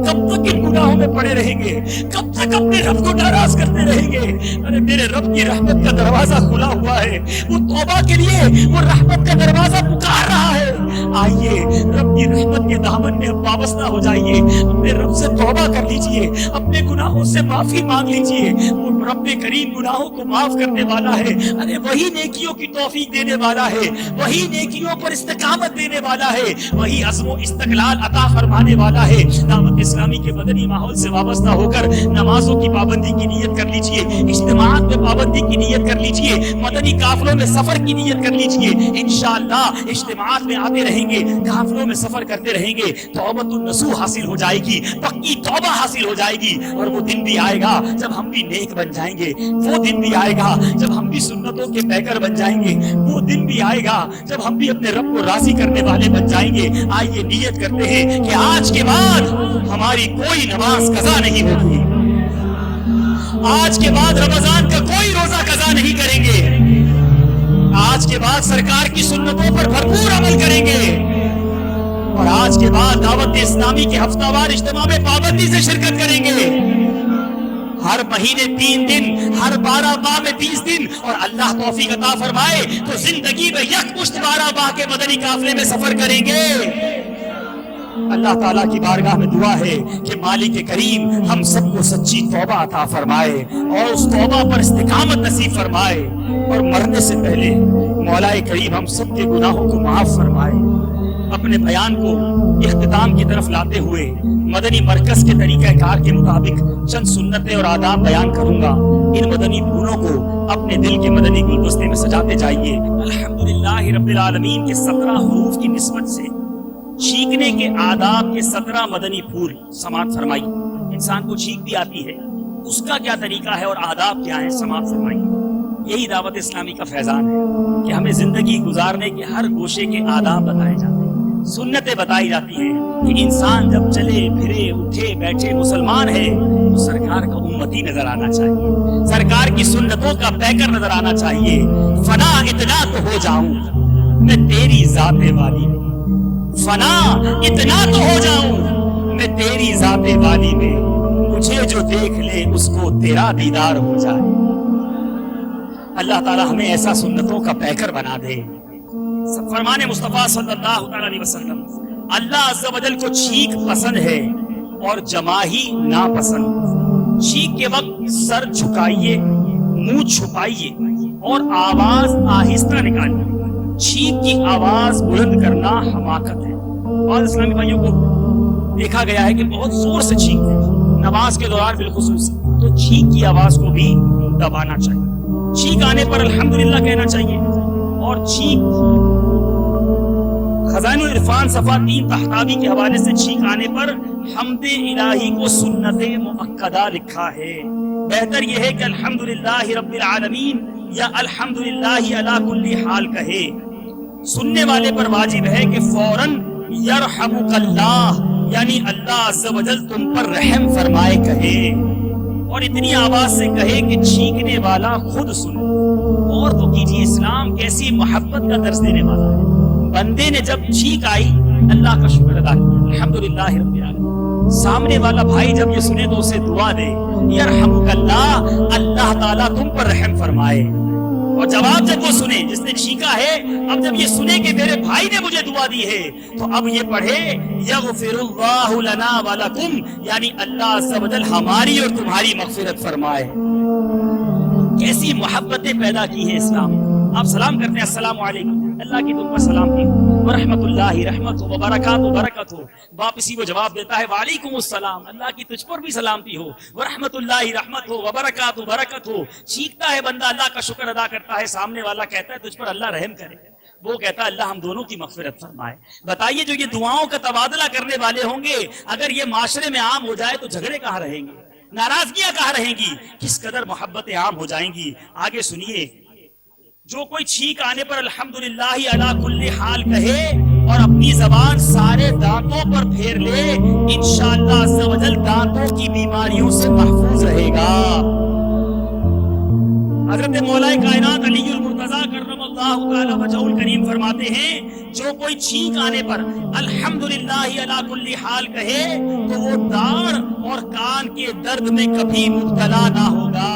کب تک ان گناہوں میں پڑے رہیں گے؟ کب تک اپنے رب کو ناراض کرتے رہیں گے؟ ارے میرے رب کی رحمت کا دروازہ کھلا ہوا ہے, وہ توبہ کے لیے وہ رحمت کا دروازہ پکار رہا ہے. آئیے رب کی رحمت کے دامن میں وابستہ ہو جائیے, اپنے رب سے توبہ کر لیجئے, اپنے گناہوں سے معافی مانگ لیجئے. وہ رب کریم گناہوں کو معاف کرنے والا ہے. ارے وہی نیکیوں کی توفیق دینے والا ہے, وہی نیکیوں پر استقامت دینے والا ہے, وہی عزم و استقلال عطا فرمانے والا ہے. دعوت اسلامی کے مدنی ماحول سے وابستہ ہو کر نمازوں کی پابندی کی نیت کر لیجئے, اجتماعات میں پابندی کی نیت کر لیجئے, مدنی قافلوں میں سفر کی نیت کر لیجئے. انشاءاللہ اجتماعات میں آتے رہیں گے, قافلوں میں سفر کرتے رہیں گے, توبۃ النصوح حاصل ہو جائے گی, پکی توبہ حاصل ہو جائے گی. اور وہ دن بھی آئے گا جب ہم بھی نیک بن جائیں گے, وہ دن بھی آئے گا جب ہم بھی سنتوں کے پیکر بن جائیں گے, وہ دن بھی آئے گا جب ہم بھی اپنے رب کو راضی کرنے والے بن جائیں گے. آئیے نیت کرتے ہیں کہ آج کے بعد ہماری کوئی نماز قضا نہیں ہوگی, آج کے بعد رمضان کا کوئی روزہ قضا نہیں کریں گے, آج کے بعد سرکار کی سنتوں پر بھرپور عمل کریں گے, اور آج کے بعد دعوت اسلامی کے ہفتہ وار اجتماع میں پابندی سے شرکت کریں گے. ہر مہینے 3 دن, ہر 12 ماہ میں 30 دن, اور اللہ توفیق عطا فرمائے تو زندگی میں یکمشت 12 ماہ کے مدنی قافلے میں سفر کریں گے. اللہ تعالیٰ کی بارگاہ میں دعا ہے کہ مالک کریم ہم سب کو سچی توبہ عطا فرمائے اور اس توبہ پر استقامت نصیب فرمائے, اور مرنے سے پہلے مولا کریم ہم سب کے گناہوں کو معاف فرمائے. اپنے بیان کو اختتام کی طرف لاتے ہوئے مدنی مرکز کے طریقہ کار کے مطابق چند سنتیں اور آداب بیان کروں گا. ان مدنی پھولوں کو اپنے دل کے مدنی گلدستے میں سجاتے جائیے. الحمدللہ رب العالمین کے 17 حروف کی نسبت سے چھینکنے کے آداب کے 17 مدنی پھول سماعت فرمائی. انسان کو چھینک بھی آتی ہے, اس کا کیا طریقہ ہے اور آداب کیا ہے, سماعت فرمائی. یہی دعوت اسلامی کا فیضان ہے کہ ہمیں زندگی گزارنے کے ہر گوشے کے آداب بتائے جاتے ہیں, سنتیں بتائی جاتی ہیں کہ انسان جب چلے پھرے اٹھے بیٹھے مسلمان ہے تو سرکار کا امتی نظر آنا چاہیے, سرکار کی سنتوں کا پیکر نظر آنا چاہیے. فنا اتنا تو ہو جاؤں میں تیری ذات والی میں, فنا اتنا تو ہو جاؤں میں تیری ذات والی میں, مجھے جو دیکھ لے اس کو تیرا دیدار ہو جائے. اللہ تعالی ہمیں ایسا سنتوں کا پیکر بنا دے. فرمان مصطفیٰ صلی اللہ علیہ وسلم, اللہ عز و جل کو چھینک پسند ہے اور جماہی ناپسند. چھینک کے وقت سر جھکائیے, منہ چھپائیے اور آواز آہستہ نکالیے. چھینک کی آواز بلند کرنا حماقت ہے. اور اسلامی بھائیوں کو دیکھا گیا ہے کہ بہت زور سے چھینکتے ہیں نماز کے دوران بالخصوص, تو چھینک کی آواز کو بھی دبانا چاہیے. چھینک آنے پر الحمدللہ کہنا چاہیے. اور چھینک خزائن العرفان صفحہ 3 تحتاوی کے حوالے سے چھینک آنے پر حمد الہی کو سنت مؤکدہ لکھا ہے. بہتر یہ ہے کہ الحمدللہ رب العالمین یا الحمدللہ علی کل حال کہے. سننے والے پر واجب ہے کہ فوراً یرحمک اللہ یعنی اللہ عز و جل تم پر رحم فرمائے کہے, اور اتنی آواز سے کہے کہ چھینکنے والا خود سنے. اور تو کیجیے اسلام کیسی محبت کا درس دینے والا ہے. بندے نے جب چھینک آئی اللہ کا شکر ادا کیا, الحمدللہ رب العالمین. سامنے والا بھائی جب یہ سنے تو اسے دعا دے، یرحمک اللہ، اللہ تعالیٰ تم پر رحم فرمائے۔ اور جواب جب وہ سنے، جس نے چیخا ہے، اب جب یہ سنے کہ میرے بھائی نے مجھے دعا دی ہے، تو اب یہ پڑھے یغفر اللہ لنا ولکم، یعنی اللہ عز و جل ہماری اور تمہاری مغفرت فرمائے۔ کیسی محبتیں پیدا کی ہیں اسلام۔ آپ سلام کرتے ہیں السلام علیکم، اللہ کی تم پر سلامتی ہو، ورحمۃ اللہ رحمت ہو، وبرکاتہ برکت ہو، واپسی وہ جواب دیتا ہے وعلیکم السلام، اللہ کی تجھ پر بھی سلامتی ہو، ورحمۃ اللہ رحمت ہو، وبرکاتہ برکت ہو۔ چیختا ہے بندہ، اللہ کا شکر ادا کرتا ہے، سامنے والا کہتا ہے تجھ پر اللہ رحم کرے، وہ کہتا ہے اللہ ہم دونوں کی مغفرت فرمائے۔ بتائیے جو یہ دعاؤں کا تبادلہ کرنے والے ہوں گے، اگر یہ معاشرے میں عام ہو جائے تو جھگڑے کہاں رہیں گے، ناراضگیاں کہاں رہیں گی، کس قدر محبتیں عام ہو جائیں گی۔ آگے سنیے، جو کوئی چھینک آنے پر الحمدللہ علی کل حال کہے اور اپنی زبان سارے دانتوں پر پھیر لے، انشاءاللہ عز و جل دانتوں کی بیماریوں سے محفوظ رہے گا۔ حضرت مولا کائنات علی المرتضیٰ کرم اللہ تعالی وجہہ الکریم فرماتے ہیں، جو کوئی چھینک آنے پر الحمدللہ علی کل حال کہے تو وہ داڑھ اور کان کے درد میں کبھی مبتلا نہ ہوگا۔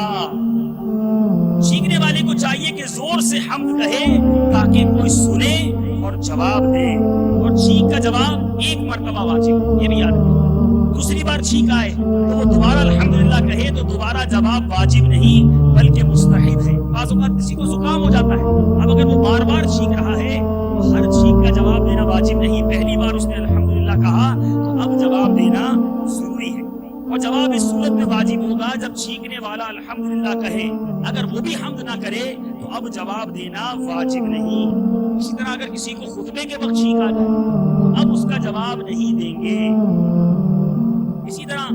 چھینکنے والے کو چاہیے کہ زور سے حمد کہے تاکہ کوئی سنے اور جواب دے، اور چھینک کا جواب ایک مرتبہ واجب، یہ بھی یاد رکھیں۔ دوسری بار چھینک آئے تو وہ دوبارہ الحمدللہ کہے تو دوبارہ جواب واجب نہیں بلکہ مستحب ہے۔ بعض اوقات کسی کو زکام ہو جاتا ہے، اب اگر وہ بار بار چھینک رہا ہے تو ہر چھینک کا جواب دینا واجب نہیں، پہلی بار اس نے الحمدللہ کہا تو اب جواب دینا ضروری ہے، اور جواب اس صورت میں واجب ہوگا جب چھینکنے والا الحمدللہ کہے، اگر وہ بھی حمد نہ کرے تو اب جواب دینا واجب نہیں۔ اسی طرح اگر کسی کو خطبے کے وقت چھینک آ جائے تو اب اس کا جواب نہیں دیں گے۔ اسی طرح